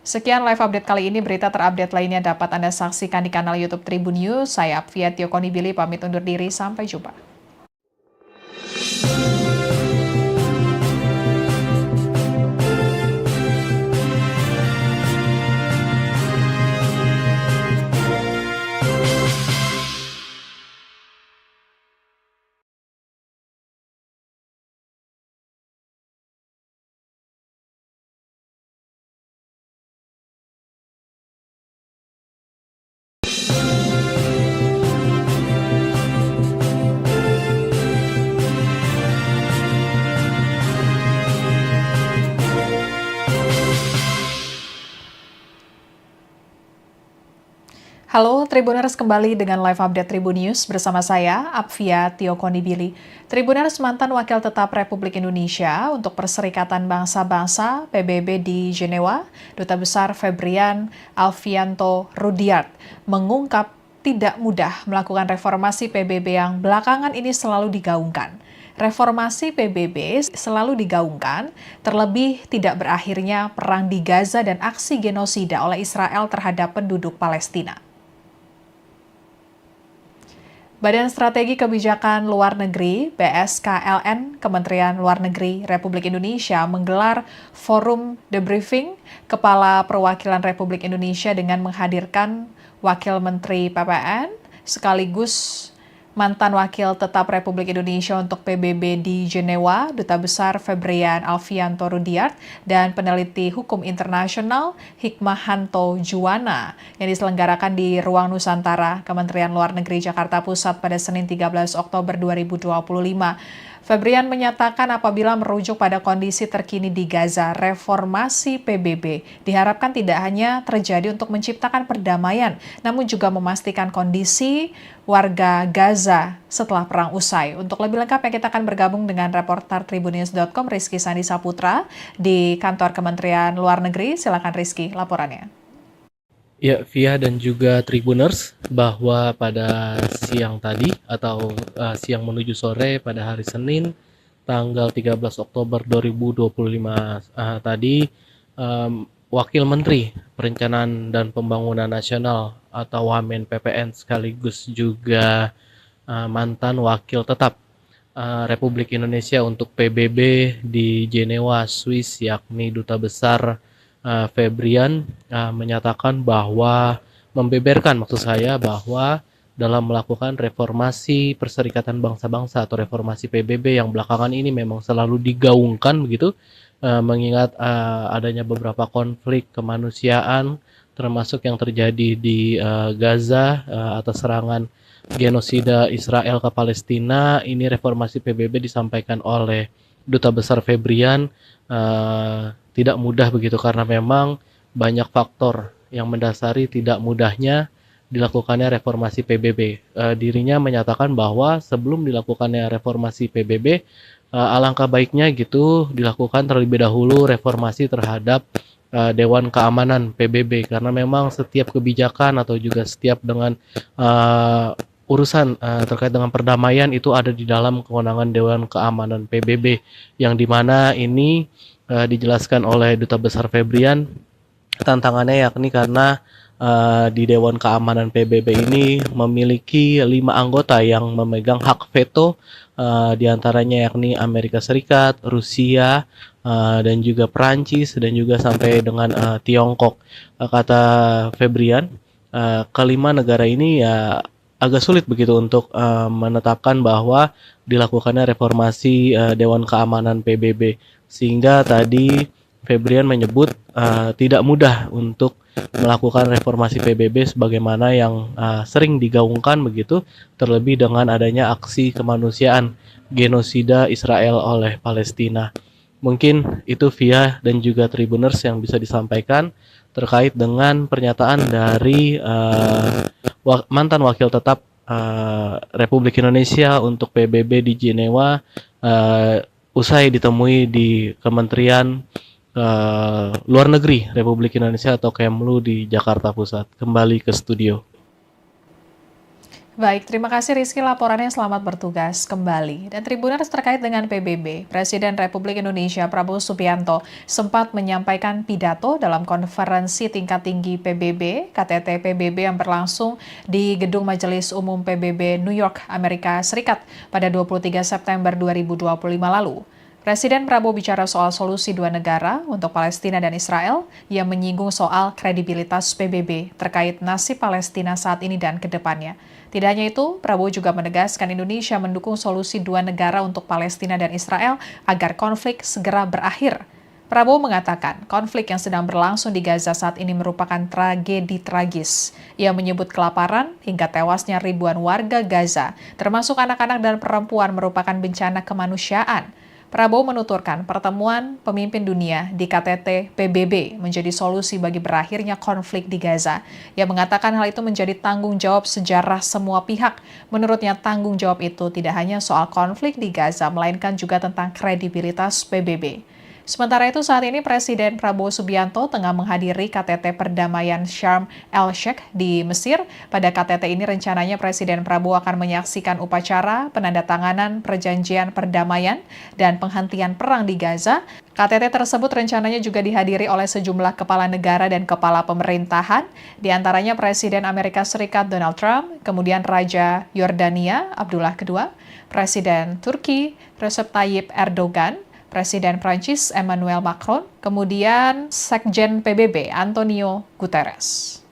Sekian live update kali ini, berita terupdate lainnya dapat Anda saksikan di kanal YouTube Tribun News. Saya Apvia Tiokonibili pamit undur diri, sampai jumpa. Halo Tribuners, kembali dengan live update Tribun News bersama saya, Apvia Tio Konibili. Tribuners, mantan Wakil Tetap Republik Indonesia untuk Perserikatan Bangsa-Bangsa PBB di Jenewa, Duta Besar Febrian Alfianto Rudyard, mengungkap tidak mudah melakukan reformasi PBB yang belakangan ini selalu digaungkan. Reformasi PBB selalu digaungkan, terlebih tidak berakhirnya perang di Gaza dan aksi genosida oleh Israel terhadap penduduk Palestina. Badan Strategi Kebijakan Luar Negeri (BSKLN) Kementerian Luar Negeri Republik Indonesia menggelar forum debriefing Kepala Perwakilan Republik Indonesia dengan menghadirkan Wakil Menteri PPN sekaligus mantan Wakil Tetap Republik Indonesia untuk PBB di Jenewa, Duta Besar Febrian Alfianto Rudyard, dan peneliti hukum internasional Hikmahanto Juwana yang diselenggarakan di Ruang Nusantara, Kementerian Luar Negeri Jakarta Pusat pada Senin 13 Oktober 2025. Febrian menyatakan apabila merujuk pada kondisi terkini di Gaza, reformasi PBB diharapkan tidak hanya terjadi untuk menciptakan perdamaian, namun juga memastikan kondisi warga Gaza setelah perang usai. Untuk lebih lengkap, kita akan bergabung dengan reporter Tribunnews.com Rizky Sandi Saputra di kantor Kementerian Luar Negeri. Silakan Rizky, laporannya. Ya, Via dan juga Tribuners, bahwa pada siang tadi atau siang menuju sore pada hari Senin tanggal 13 Oktober 2025 tadi, Wakil Menteri Perencanaan dan Pembangunan Nasional atau Wamen PPN sekaligus juga mantan Wakil Tetap Republik Indonesia untuk PBB di Jenewa, Swiss, yakni Duta Besar Febrian menyatakan bahwa maksud saya bahwa dalam melakukan reformasi Perserikatan Bangsa-Bangsa atau reformasi PBB yang belakangan ini memang selalu digaungkan begitu, mengingat adanya beberapa konflik kemanusiaan termasuk yang terjadi di Gaza atas serangan genosida Israel ke Palestina. Ini reformasi PBB disampaikan oleh Duta Besar Febrian tidak mudah begitu karena memang banyak faktor yang mendasari tidak mudahnya dilakukannya reformasi PBB. Dirinya menyatakan bahwa sebelum dilakukannya reformasi PBB, alangkah baiknya gitu dilakukan terlebih dahulu reformasi terhadap Dewan Keamanan PBB karena memang setiap kebijakan atau juga setiap dengan urusan terkait dengan perdamaian itu ada di dalam kewenangan Dewan Keamanan PBB, yang dimana ini dijelaskan oleh Duta Besar Febrian tantangannya yakni karena di Dewan Keamanan PBB ini memiliki 5 anggota yang memegang hak veto, diantaranya yakni Amerika Serikat, Rusia, dan juga Perancis, dan juga sampai dengan Tiongkok. Kata Febrian, kelima negara ini ya agak sulit begitu untuk menetapkan bahwa dilakukannya reformasi Dewan Keamanan PBB, sehingga tadi Febrian menyebut tidak mudah untuk melakukan reformasi PBB sebagaimana yang sering digaungkan begitu, terlebih dengan adanya aksi kemanusiaan genosida Israel oleh Palestina. Mungkin itu Via dan juga Tribuners yang bisa disampaikan terkait dengan pernyataan dari mantan Wakil Tetap Republik Indonesia untuk PBB di Jenewa usai ditemui di Kementerian Luar Negeri Republik Indonesia atau Kemlu di Jakarta Pusat. Kembali ke studio. Baik, terima kasih Rizky laporannya, selamat bertugas kembali. Dan Tribuners, terkait dengan PBB, Presiden Republik Indonesia Prabowo Subianto sempat menyampaikan pidato dalam konferensi tingkat tinggi PBB, KTT PBB yang berlangsung di Gedung Majelis Umum PBB New York, Amerika Serikat pada 23 September 2025 lalu. Presiden Prabowo bicara soal solusi dua negara untuk Palestina dan Israel yang menyinggung soal kredibilitas PBB terkait nasib Palestina saat ini dan ke depannya. Tidak hanya itu, Prabowo juga menegaskan Indonesia mendukung solusi dua negara untuk Palestina dan Israel agar konflik segera berakhir. Prabowo mengatakan konflik yang sedang berlangsung di Gaza saat ini merupakan tragedi tragis. Ia menyebut kelaparan hingga tewasnya ribuan warga Gaza, termasuk anak-anak dan perempuan, merupakan bencana kemanusiaan. Prabowo menuturkan pertemuan pemimpin dunia di KTT PBB menjadi solusi bagi berakhirnya konflik di Gaza. Ia mengatakan hal itu menjadi tanggung jawab sejarah semua pihak. Menurutnya tanggung jawab itu tidak hanya soal konflik di Gaza, melainkan juga tentang kredibilitas PBB. Sementara itu saat ini Presiden Prabowo Subianto tengah menghadiri KTT Perdamaian Sharm el-Sheikh di Mesir. Pada KTT ini rencananya Presiden Prabowo akan menyaksikan upacara penandatanganan perjanjian perdamaian dan penghentian perang di Gaza. KTT tersebut rencananya juga dihadiri oleh sejumlah kepala negara dan kepala pemerintahan, di antaranya Presiden Amerika Serikat Donald Trump, kemudian Raja Yordania Abdullah II, Presiden Turki Recep Tayyip Erdogan, Presiden Prancis Emmanuel Macron, kemudian Sekjen PBB Antonio Guterres.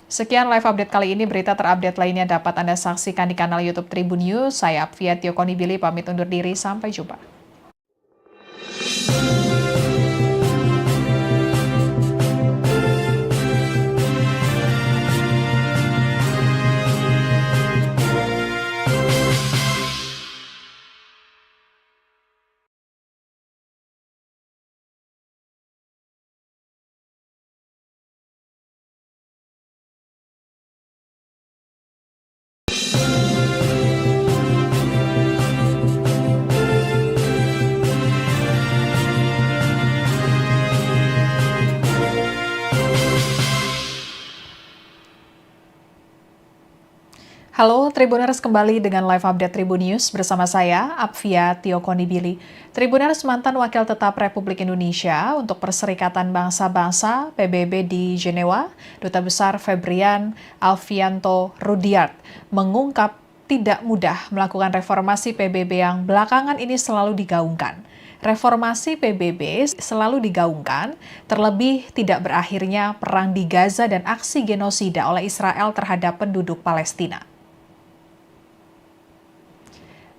Sekian live update kali ini, berita terupdate lainnya dapat Anda saksikan di kanal YouTube Tribun News. Saya Apvia Tiokonibili pamit undur diri, sampai jumpa. Halo Tribuners, kembali dengan live update Tribun News bersama saya, Apvia Tiokonibili. Tribuners, mantan Wakil Tetap Republik Indonesia untuk Perserikatan Bangsa-Bangsa PBB di Jenewa, Duta Besar Febrian Alfianto Rudyard, mengungkap tidak mudah melakukan reformasi PBB yang belakangan ini selalu digaungkan. Reformasi PBB selalu digaungkan, terlebih tidak berakhirnya perang di Gaza dan aksi genosida oleh Israel terhadap penduduk Palestina.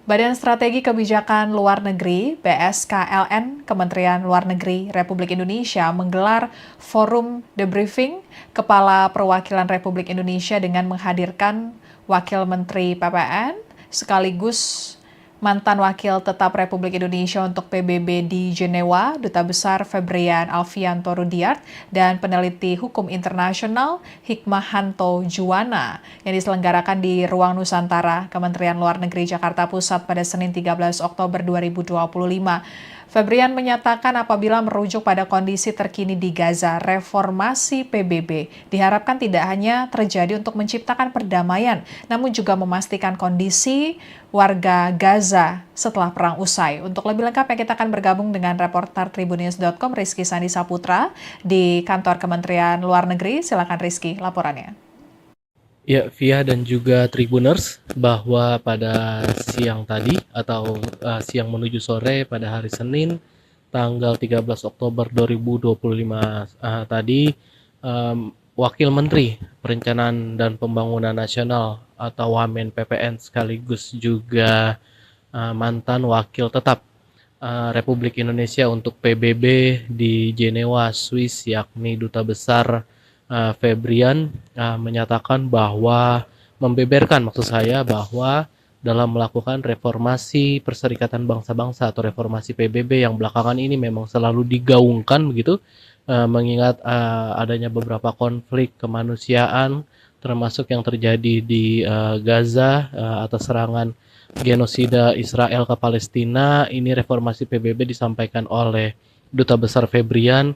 Badan Strategi Kebijakan Luar Negeri (BSKLN) Kementerian Luar Negeri Republik Indonesia menggelar forum debriefing Kepala Perwakilan Republik Indonesia dengan menghadirkan Wakil Menteri PPN sekaligus mantan Wakil Tetap Republik Indonesia untuk PBB di Jenewa, Duta Besar Febrian Alfianto Rudyard, dan peneliti hukum internasional Hikmahanto Juwana yang diselenggarakan di Ruang Nusantara, Kementerian Luar Negeri Jakarta Pusat pada Senin 13 Oktober 2025. Febrian menyatakan apabila merujuk pada kondisi terkini di Gaza, reformasi PBB diharapkan tidak hanya terjadi untuk menciptakan perdamaian, namun juga memastikan kondisi warga Gaza setelah perang usai. Untuk lebih lengkapnya kita akan bergabung dengan reporter Tribunnews.com Rizky Sandi Saputra di kantor Kementerian Luar Negeri. Silakan Rizky, laporannya. Ya, Via dan juga Tribuners, bahwa pada siang tadi atau siang menuju sore pada hari Senin tanggal 13 Oktober 2025 tadi Wakil Menteri Perencanaan dan Pembangunan Nasional atau Wamen PPN sekaligus juga mantan Wakil Tetap Republik Indonesia untuk PBB di Jenewa, Swiss, yakni Duta Besar Febrian menyatakan bahwa maksud saya bahwa dalam melakukan reformasi Perserikatan Bangsa-Bangsa atau reformasi PBB yang belakangan ini memang selalu digaungkan begitu, mengingat adanya beberapa konflik kemanusiaan termasuk yang terjadi di Gaza atas serangan genosida Israel ke Palestina. Ini reformasi PBB disampaikan oleh Duta Besar Febrian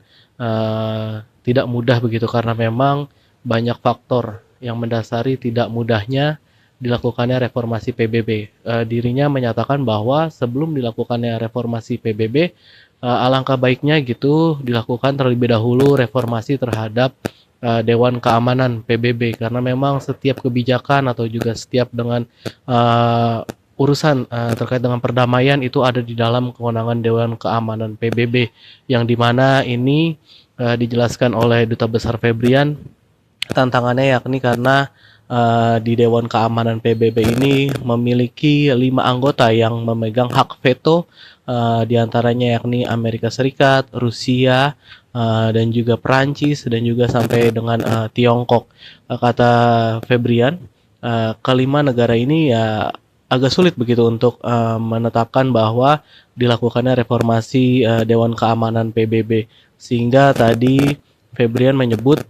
tidak mudah begitu karena memang banyak faktor yang mendasari tidak mudahnya dilakukannya reformasi PBB. Dirinya menyatakan bahwa sebelum dilakukannya reformasi PBB, alangkah baiknya gitu dilakukan terlebih dahulu reformasi terhadap Dewan Keamanan PBB, karena memang setiap kebijakan atau juga setiap dengan urusan terkait dengan perdamaian itu ada di dalam kewenangan Dewan Keamanan PBB, yang dimana ini dijelaskan oleh Duta Besar Febrian tantangannya yakni karena di Dewan Keamanan PBB ini memiliki 5 anggota yang memegang hak veto, diantaranya yakni Amerika Serikat, Rusia, dan juga Perancis, dan juga sampai dengan Tiongkok. Kata Febrian, kelima negara ini ya agak sulit begitu untuk menetapkan bahwa dilakukannya reformasi Dewan Keamanan PBB. Sehingga tadi Febrian menyebut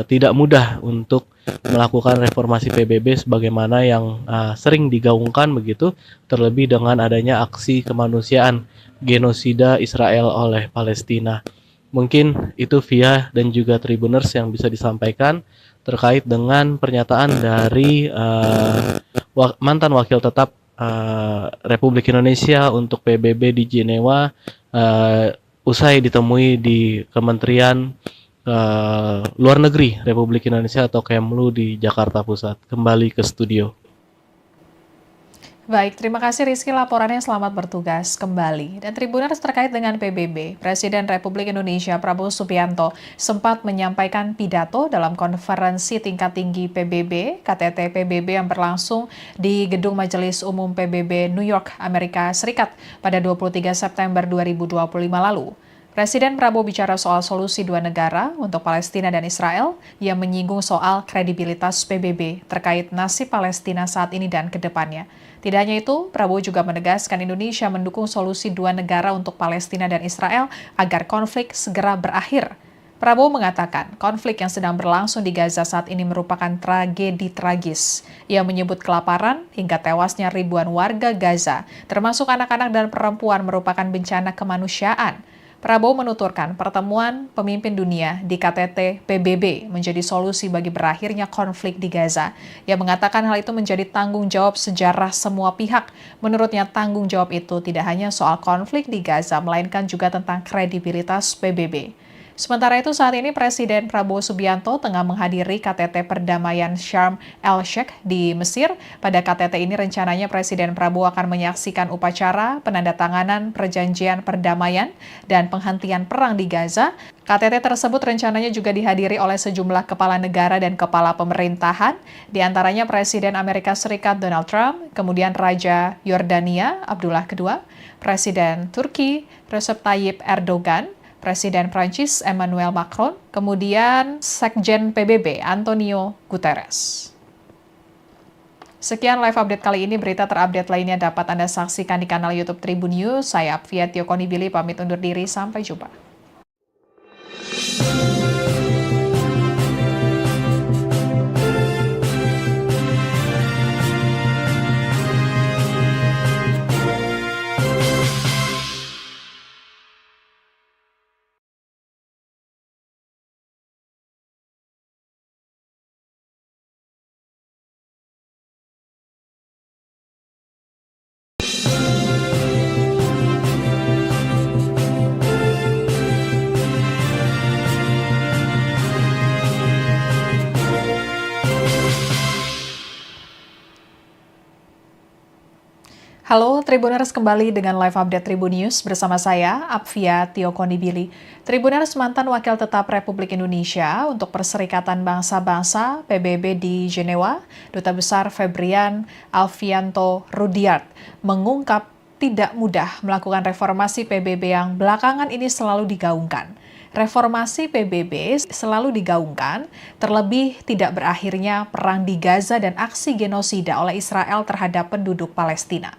tidak mudah untuk melakukan reformasi PBB sebagaimana yang sering digaungkan begitu, terlebih dengan adanya aksi kemanusiaan genosida Israel oleh Palestina. Mungkin itu via dan juga Tribuners yang bisa disampaikan terkait dengan pernyataan dari mantan wakil tetap Republik Indonesia untuk PBB di Jenewa usai ditemui di Kementerian Luar Negeri Republik Indonesia atau Kemlu di Jakarta Pusat. Kembali ke studio. Baik, terima kasih Rizky laporannya, selamat bertugas kembali. Dan Tribuners terkait dengan PBB, Presiden Republik Indonesia Prabowo Subianto sempat menyampaikan pidato dalam konferensi tingkat tinggi PBB, KTT PBB yang berlangsung di Gedung Majelis Umum PBB New York, Amerika Serikat pada 23 September 2025 lalu. Presiden Prabowo bicara soal solusi dua negara untuk Palestina dan Israel yang menyinggung soal kredibilitas PBB terkait nasib Palestina saat ini dan ke depannya. Tidak hanya itu, Prabowo juga menegaskan Indonesia mendukung solusi dua negara untuk Palestina dan Israel agar konflik segera berakhir. Prabowo mengatakan konflik yang sedang berlangsung di Gaza saat ini merupakan tragedi tragis. Ia menyebut kelaparan hingga tewasnya ribuan warga Gaza, termasuk anak-anak dan perempuan, merupakan bencana kemanusiaan. Prabowo menuturkan pertemuan pemimpin dunia di KTT PBB menjadi solusi bagi berakhirnya konflik di Gaza. Ia mengatakan hal itu menjadi tanggung jawab sejarah semua pihak. Menurutnya tanggung jawab itu tidak hanya soal konflik di Gaza, melainkan juga tentang kredibilitas PBB. Sementara itu saat ini Presiden Prabowo Subianto tengah menghadiri KTT Perdamaian Sharm el-Sheikh di Mesir. Pada KTT ini rencananya Presiden Prabowo akan menyaksikan upacara penandatanganan perjanjian perdamaian dan penghentian perang di Gaza. KTT tersebut rencananya juga dihadiri oleh sejumlah kepala negara dan kepala pemerintahan, di antaranya Presiden Amerika Serikat Donald Trump, kemudian Raja Yordania Abdullah II, Presiden Turki Recep Tayyip Erdogan, Presiden Prancis Emmanuel Macron, kemudian Sekjen PBB Antonio Guterres. Sekian live update kali ini, berita terupdate lainnya dapat Anda saksikan di kanal YouTube Tribun News. Saya Apvia Tiokonibili pamit undur diri, sampai jumpa. Halo Tribuners, kembali dengan live update Tribun News bersama saya, Apvia Tiokonibili. Tribuners, mantan wakil tetap Republik Indonesia untuk Perserikatan Bangsa-Bangsa PBB di Jenewa, Duta Besar Febrian Alfianto Rudyard, mengungkap tidak mudah melakukan reformasi PBB yang belakangan ini selalu digaungkan. Reformasi PBB selalu digaungkan, terlebih tidak berakhirnya perang di Gaza dan aksi genosida oleh Israel terhadap penduduk Palestina.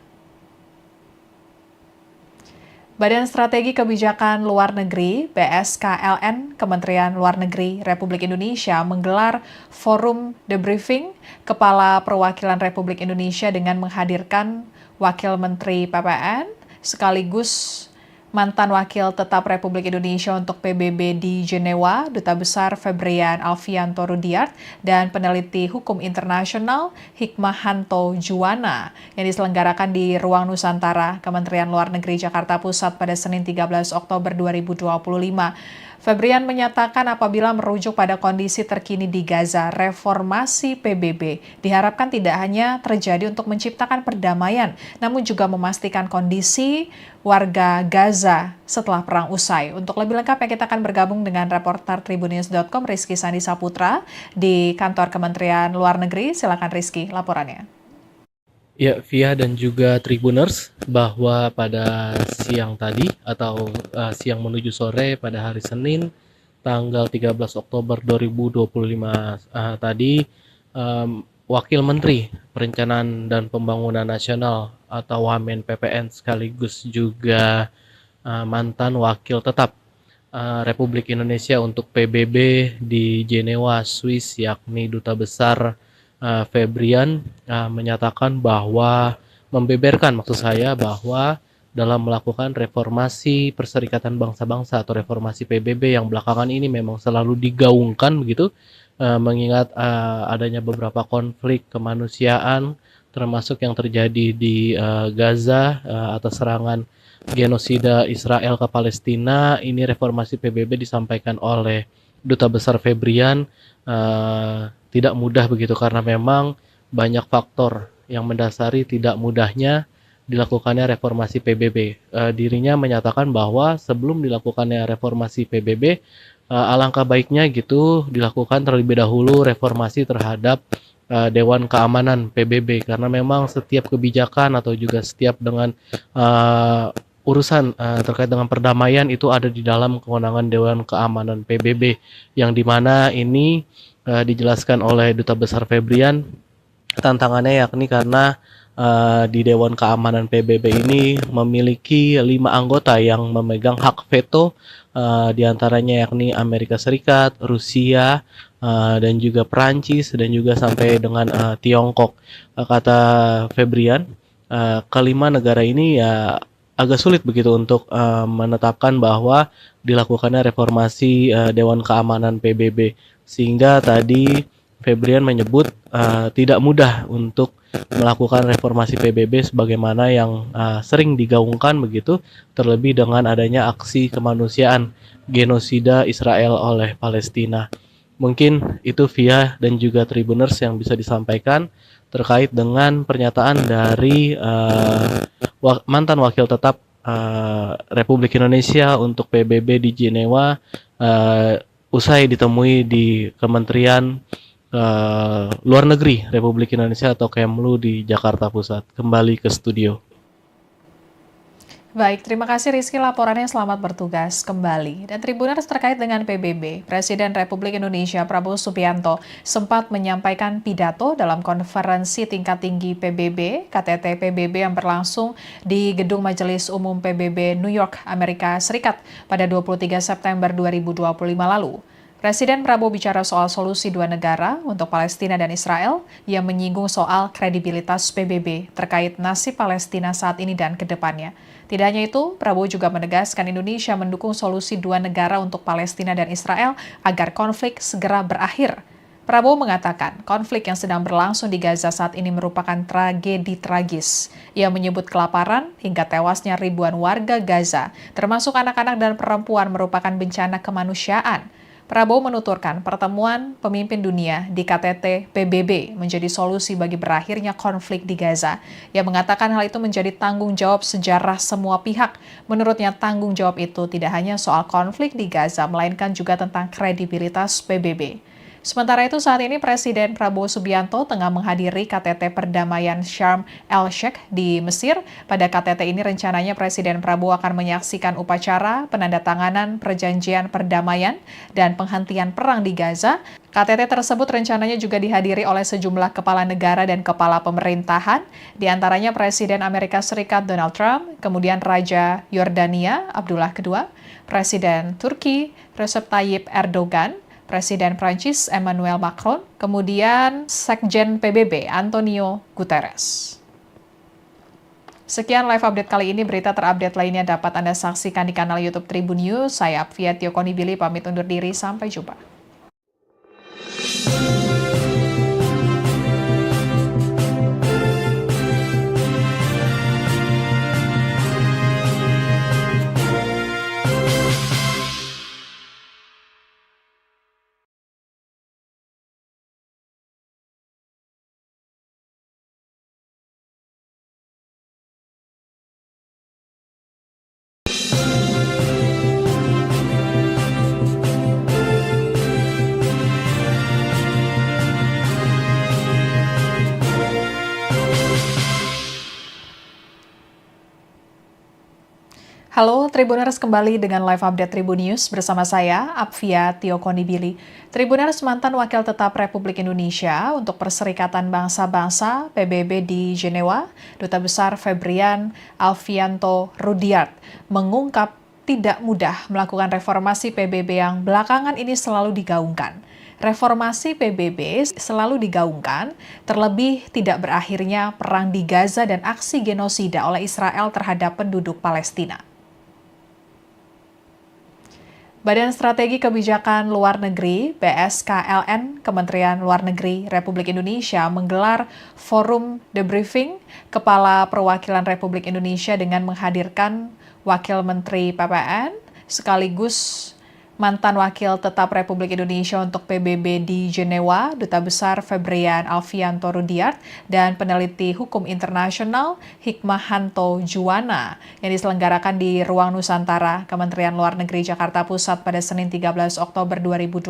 Badan Strategi Kebijakan Luar Negeri (BSKLN) Kementerian Luar Negeri Republik Indonesia menggelar forum debriefing Kepala Perwakilan Republik Indonesia dengan menghadirkan Wakil Menteri PPN sekaligus mantan Wakil Tetap Republik Indonesia untuk PBB di Jenewa, Duta Besar Febrian Alfianto Rudyard, dan peneliti hukum internasional Hikmahanto Juwana yang diselenggarakan di Ruang Nusantara, Kementerian Luar Negeri Jakarta Pusat pada Senin 13 Oktober 2025. Febrian menyatakan apabila merujuk pada kondisi terkini di Gaza, reformasi PBB diharapkan tidak hanya terjadi untuk menciptakan perdamaian, namun juga memastikan kondisi warga Gaza setelah perang usai. Untuk lebih lengkap, kita akan bergabung dengan reporter Tribunnews.com Rizky Sandi Saputra di kantor Kementerian Luar Negeri. Silakan Rizky, laporannya. Ya, Via dan juga Tribuners, bahwa pada siang tadi atau siang menuju sore pada hari Senin tanggal 13 Oktober 2025 tadi Wakil Menteri Perencanaan dan Pembangunan Nasional atau Wamen PPN sekaligus juga mantan wakil tetap Republik Indonesia untuk PBB di Jenewa, Swiss, yakni Duta Besar Febrian menyatakan bahwa maksud saya bahwa dalam melakukan reformasi Perserikatan Bangsa-Bangsa atau reformasi PBB yang belakangan ini memang selalu digaungkan begitu, mengingat adanya beberapa konflik kemanusiaan termasuk yang terjadi di Gaza atas serangan genosida Israel ke Palestina. Ini reformasi PBB disampaikan oleh Duta Besar Febrian tidak mudah begitu karena memang banyak faktor yang mendasari tidak mudahnya dilakukannya reformasi PBB. Dirinya menyatakan bahwa sebelum dilakukannya reformasi PBB, alangkah baiknya gitu dilakukan terlebih dahulu reformasi terhadap Dewan Keamanan PBB karena memang setiap kebijakan atau juga setiap dengan urusan terkait dengan perdamaian itu ada di dalam kewenangan Dewan Keamanan PBB yang dimana ini dijelaskan oleh Duta Besar Febrian tantangannya yakni karena di Dewan Keamanan PBB ini memiliki 5 anggota yang memegang hak veto, diantaranya yakni Amerika Serikat, Rusia, dan juga Perancis, dan juga sampai dengan Tiongkok. Kata Febrian, kelima negara ini ya agak sulit begitu untuk menetapkan bahwa dilakukannya reformasi Dewan Keamanan PBB, sehingga tadi Febrian menyebut tidak mudah untuk melakukan reformasi PBB sebagaimana yang sering digaungkan begitu, terlebih dengan adanya aksi kemanusiaan genosida Israel oleh Palestina. Mungkin itu via dan juga Tribuners yang bisa disampaikan terkait dengan pernyataan dari mantan wakil tetap Republik Indonesia untuk PBB di Jenewa usai ditemui di Kementerian Luar Negeri Republik Indonesia atau Kemlu di Jakarta Pusat. Kembali ke studio. Baik, terima kasih Rizky laporannya, selamat bertugas kembali. Dan Tribuners terkait dengan PBB, Presiden Republik Indonesia Prabowo Subianto sempat menyampaikan pidato dalam konferensi tingkat tinggi PBB, KTT PBB yang berlangsung di Gedung Majelis Umum PBB New York, Amerika Serikat pada 23 September 2025 lalu. Presiden Prabowo bicara soal solusi dua negara untuk Palestina dan Israel yang menyinggung soal kredibilitas PBB terkait nasib Palestina saat ini dan ke depannya. Tidak hanya itu, Prabowo juga menegaskan Indonesia mendukung solusi dua negara untuk Palestina dan Israel agar konflik segera berakhir. Prabowo mengatakan konflik yang sedang berlangsung di Gaza saat ini merupakan tragedi tragis. Ia menyebut kelaparan hingga tewasnya ribuan warga Gaza, termasuk anak-anak dan perempuan merupakan bencana kemanusiaan. Prabowo menuturkan pertemuan pemimpin dunia di KTT PBB menjadi solusi bagi berakhirnya konflik di Gaza. Ia mengatakan hal itu menjadi tanggung jawab sejarah semua pihak. Menurutnya tanggung jawab itu tidak hanya soal konflik di Gaza, melainkan juga tentang kredibilitas PBB. Sementara itu saat ini Presiden Prabowo Subianto tengah menghadiri KTT Perdamaian Sharm el-Sheikh di Mesir. Pada KTT ini rencananya Presiden Prabowo akan menyaksikan upacara penandatanganan perjanjian perdamaian dan penghentian perang di Gaza. KTT tersebut rencananya juga dihadiri oleh sejumlah kepala negara dan kepala pemerintahan, di antaranya Presiden Amerika Serikat Donald Trump, kemudian Raja Yordania Abdullah II, Presiden Turki Recep Tayyip Erdogan, Presiden Prancis Emmanuel Macron, kemudian Sekjen PBB Antonio Guterres. Sekian live update kali ini, berita terupdate lainnya dapat Anda saksikan di kanal YouTube Tribun News. Saya Apvia Tiokonibili pamit undur diri, sampai jumpa. Halo Tribuners, kembali dengan live update Tribun News bersama saya, Apvia Tiokonibili. Tribuners, mantan Wakil Tetap Republik Indonesia untuk Perserikatan Bangsa-Bangsa PBB di Jenewa, Duta Besar Febrian Alfianto Rudyard, mengungkap tidak mudah melakukan reformasi PBB yang belakangan ini selalu digaungkan. Reformasi PBB selalu digaungkan, terlebih tidak berakhirnya perang di Gaza dan aksi genosida oleh Israel terhadap penduduk Palestina. Badan Strategi Kebijakan Luar Negeri (BSKLN) Kementerian Luar Negeri Republik Indonesia menggelar forum debriefing Kepala Perwakilan Republik Indonesia dengan menghadirkan Wakil Menteri PPN sekaligus mantan Wakil Tetap Republik Indonesia untuk PBB di Jenewa, Duta Besar Febrian Alfianto Rudyard, dan peneliti hukum internasional Hikmahanto Juwana yang diselenggarakan di Ruang Nusantara, Kementerian Luar Negeri Jakarta Pusat pada Senin 13 Oktober 2025.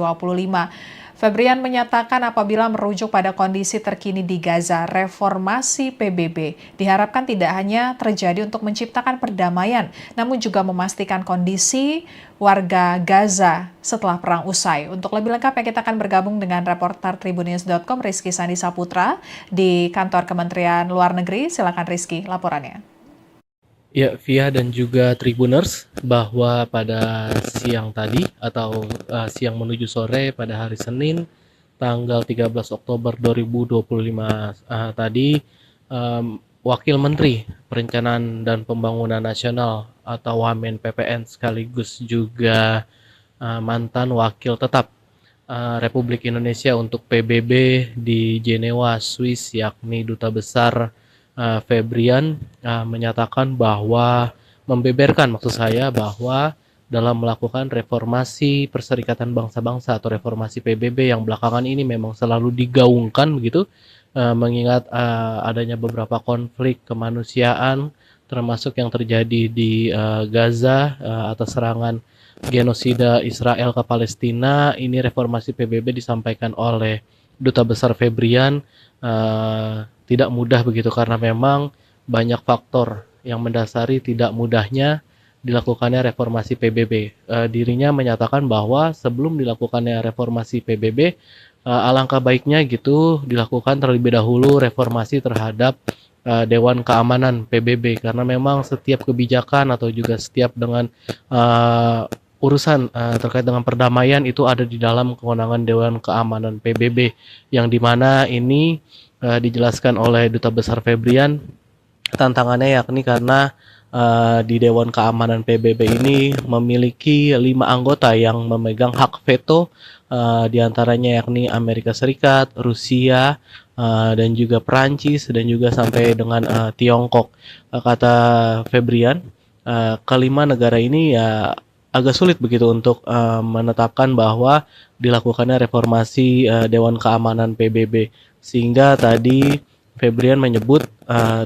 Febrian menyatakan apabila merujuk pada kondisi terkini di Gaza, reformasi PBB diharapkan tidak hanya terjadi untuk menciptakan perdamaian, namun juga memastikan kondisi warga Gaza setelah perang usai. Untuk lebih lengkapnya kita akan bergabung dengan reporter Tribunnews.com Rizky Sandi Saputra di kantor Kementerian Luar Negeri. Silakan Rizky, laporannya. Ya, Via dan juga Tribuners, bahwa pada siang tadi atau siang menuju sore pada hari Senin tanggal 13 Oktober 2025 tadi Wakil Menteri Perencanaan dan Pembangunan Nasional atau Wamen PPN sekaligus juga mantan Wakil Tetap Republik Indonesia untuk PBB di Jenewa, Swiss, yakni Duta Besar Febrian menyatakan bahwa maksud saya bahwa dalam melakukan reformasi Perserikatan Bangsa-Bangsa atau reformasi PBB yang belakangan ini memang selalu digaungkan begitu, mengingat adanya beberapa konflik kemanusiaan termasuk yang terjadi di Gaza atas serangan genosida Israel ke Palestina. Ini reformasi PBB disampaikan oleh Duta Besar Febrian tidak mudah begitu karena memang banyak faktor yang mendasari tidak mudahnya dilakukannya reformasi PBB. Dirinya menyatakan bahwa sebelum dilakukannya reformasi PBB, alangkah baiknya gitu dilakukan terlebih dahulu reformasi terhadap Dewan Keamanan PBB karena memang setiap kebijakan atau juga setiap dengan urusan terkait dengan perdamaian itu ada di dalam kewenangan Dewan Keamanan PBB yang dimana ini dijelaskan oleh Duta Besar Febrian tantangannya yakni karena di Dewan Keamanan PBB ini memiliki 5 anggota yang memegang hak veto, diantaranya yakni Amerika Serikat, Rusia, dan juga Perancis dan juga sampai dengan Tiongkok. Kata Febrian, kelima negara ini ya agak sulit begitu untuk menetapkan bahwa dilakukannya reformasi Dewan Keamanan PBB, sehingga tadi Febrian menyebut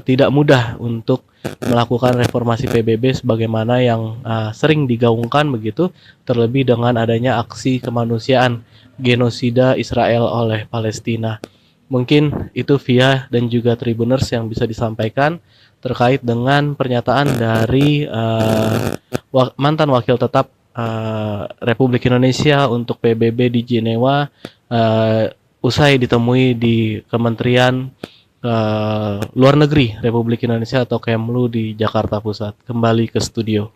tidak mudah untuk melakukan reformasi PBB sebagaimana yang sering digaungkan begitu, terlebih dengan adanya aksi kemanusiaan genosida Israel oleh Palestina. Mungkin itu Via dan juga Tribuners yang bisa disampaikan terkait dengan pernyataan dari mantan Wakil Tetap Republik Indonesia untuk PBB di Jenewa usai ditemui di Kementerian Luar Negeri Republik Indonesia atau Kemlu di Jakarta Pusat. Kembali ke studio.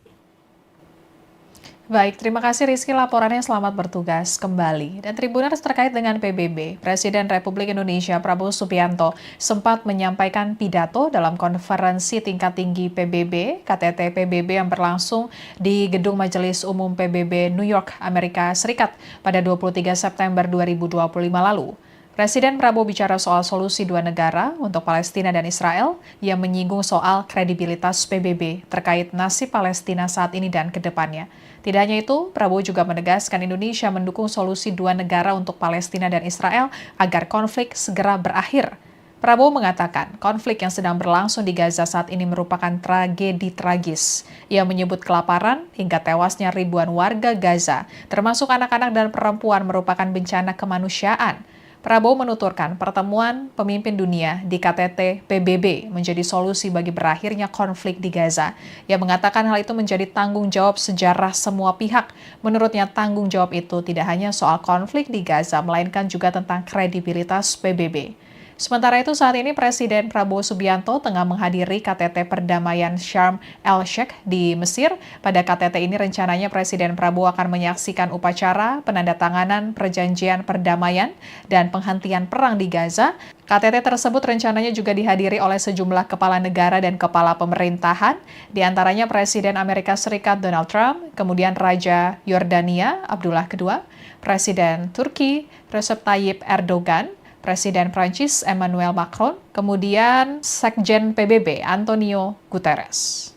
Baik, terima kasih Rizky laporannya, selamat bertugas kembali. Dan Tribuners terkait dengan PBB, Presiden Republik Indonesia Prabowo Subianto sempat menyampaikan pidato dalam konferensi tingkat tinggi PBB, KTT PBB yang berlangsung di Gedung Majelis Umum PBB New York, Amerika Serikat pada 23 September 2025 lalu. Presiden Prabowo bicara soal solusi dua negara untuk Palestina dan Israel yang menyinggung soal kredibilitas PBB terkait nasib Palestina saat ini dan ke depannya. Tidak hanya itu, Prabowo juga menegaskan Indonesia mendukung solusi dua negara untuk Palestina dan Israel agar konflik segera berakhir. Prabowo mengatakan konflik yang sedang berlangsung di Gaza saat ini merupakan tragedi tragis. Ia menyebut kelaparan hingga tewasnya ribuan warga Gaza, termasuk anak-anak dan perempuan, merupakan bencana kemanusiaan. Prabowo menuturkan pertemuan pemimpin dunia di KTT PBB menjadi solusi bagi berakhirnya konflik di Gaza. Ia mengatakan hal itu menjadi tanggung jawab sejarah semua pihak. Menurutnya tanggung jawab itu tidak hanya soal konflik di Gaza, melainkan juga tentang kredibilitas PBB. Sementara itu saat ini Presiden Prabowo Subianto tengah menghadiri KTT Perdamaian Sharm el-Sheikh di Mesir. Pada KTT ini rencananya Presiden Prabowo akan menyaksikan upacara penandatanganan perjanjian perdamaian dan penghentian perang di Gaza. KTT tersebut rencananya juga dihadiri oleh sejumlah kepala negara dan kepala pemerintahan, di antaranya Presiden Amerika Serikat Donald Trump, kemudian Raja Yordania Abdullah II, Presiden Turki Recep Tayyip Erdogan, Presiden Prancis Emmanuel Macron, kemudian Sekjen PBB Antonio Guterres.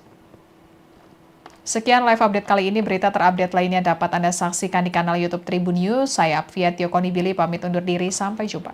Sekian live update kali ini, berita terupdate lainnya dapat Anda saksikan di kanal YouTube Tribun News. Saya Apvia Tiokonibili pamit undur diri, sampai jumpa.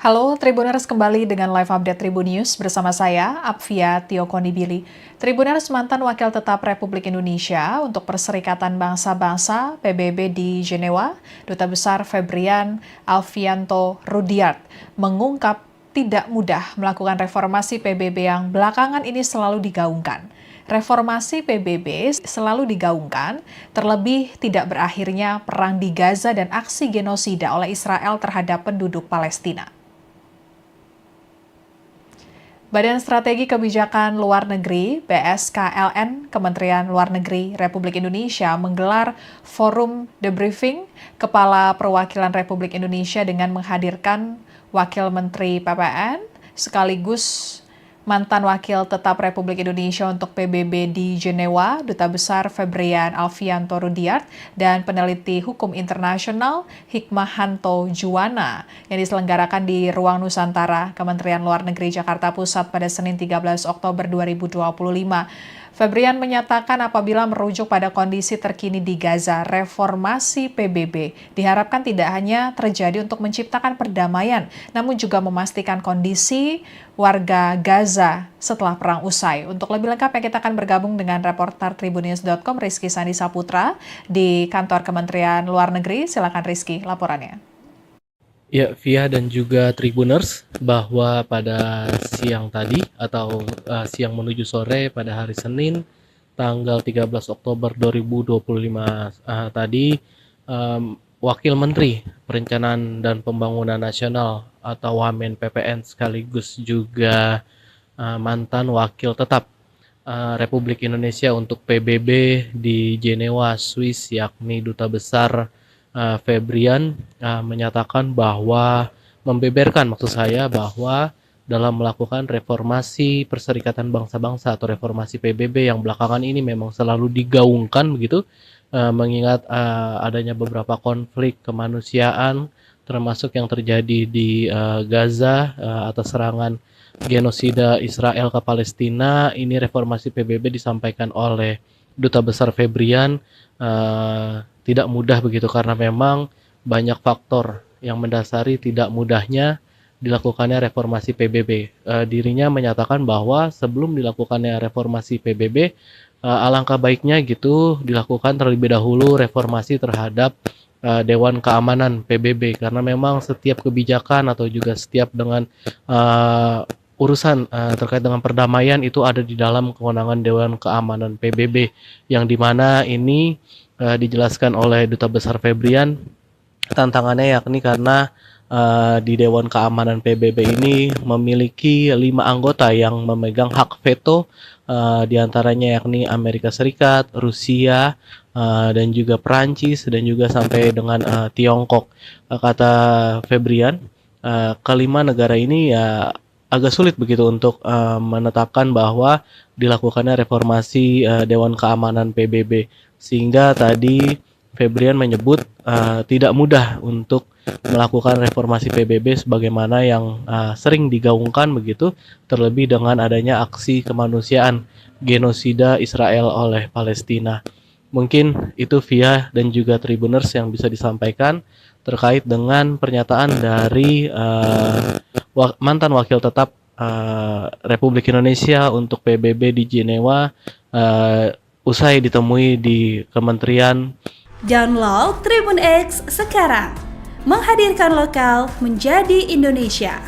Halo Tribuners, kembali dengan live update Tribun News bersama saya, Apvia Tiokonibili. Tribuners, mantan Wakil Tetap Republik Indonesia untuk Perserikatan Bangsa-Bangsa PBB di Jenewa, Duta Besar Febrian Alfianto Rudyard, mengungkap tidak mudah melakukan reformasi PBB yang belakangan ini selalu digaungkan. Reformasi PBB selalu digaungkan, terlebih tidak berakhirnya perang di Gaza dan aksi genosida oleh Israel terhadap penduduk Palestina. Badan Strategi Kebijakan Luar Negeri (BSKLN) Kementerian Luar Negeri Republik Indonesia menggelar forum debriefing Kepala Perwakilan Republik Indonesia dengan menghadirkan Wakil Menteri PPN sekaligus mantan Wakil Tetap Republik Indonesia untuk PBB di Jenewa, Duta Besar Febrian Alfianto Rudyard, dan peneliti hukum internasional Hikmahanto Juwana yang diselenggarakan di Ruang Nusantara, Kementerian Luar Negeri Jakarta Pusat pada Senin 13 Oktober 2025. Febrian menyatakan apabila merujuk pada kondisi terkini di Gaza, reformasi PBB diharapkan tidak hanya terjadi untuk menciptakan perdamaian, namun juga memastikan kondisi warga Gaza setelah perang usai. Untuk lebih lengkapnya kita akan bergabung dengan reporter Tribunnews.com Rizky Sandi Saputra di kantor Kementerian Luar Negeri. Silakan Rizky, laporannya. Ya, Via dan juga Tribuners, bahwa pada siang tadi atau siang menuju sore pada hari Senin tanggal 13 Oktober 2025 tadi Wakil Menteri Perencanaan dan Pembangunan Nasional atau Wamen PPN sekaligus juga mantan Wakil Tetap Republik Indonesia untuk PBB di Jenewa, Swiss, yakni Duta Besar Febrian menyatakan bahwa maksud saya bahwa dalam melakukan reformasi Perserikatan Bangsa-Bangsa atau reformasi PBB yang belakangan ini memang selalu digaungkan begitu, mengingat adanya beberapa konflik kemanusiaan termasuk yang terjadi di Gaza atas serangan genosida Israel ke Palestina. Ini reformasi PBB disampaikan oleh Duta Besar Febrian tidak mudah begitu karena memang banyak faktor yang mendasari tidak mudahnya dilakukannya reformasi PBB. Dirinya menyatakan bahwa sebelum dilakukannya reformasi PBB, alangkah baiknya gitu dilakukan terlebih dahulu reformasi terhadap Dewan Keamanan PBB karena memang setiap kebijakan atau juga setiap dengan urusan terkait dengan perdamaian itu ada di dalam kewenangan Dewan Keamanan PBB yang dimana ini dijelaskan oleh Duta Besar Febrian tantangannya yakni karena di Dewan Keamanan PBB ini memiliki 5 anggota yang memegang hak veto, diantaranya yakni Amerika Serikat, Rusia, dan juga Perancis dan juga sampai dengan Tiongkok. Kata Febrian, kelima negara ini ya agak sulit begitu untuk menetapkan bahwa dilakukannya reformasi Dewan Keamanan PBB. Sehingga tadi Febrian menyebut tidak mudah untuk melakukan reformasi PBB sebagaimana yang sering digaungkan begitu, terlebih dengan adanya aksi kemanusiaan genosida Israel oleh Palestina. Mungkin itu via dan juga Tribuners yang bisa disampaikan terkait dengan pernyataan dari mantan wakil tetap Republik Indonesia untuk PBB di Jenewa usai ditemui di Kementerian. Download Tribun X sekarang, menghadirkan lokal menjadi Indonesia.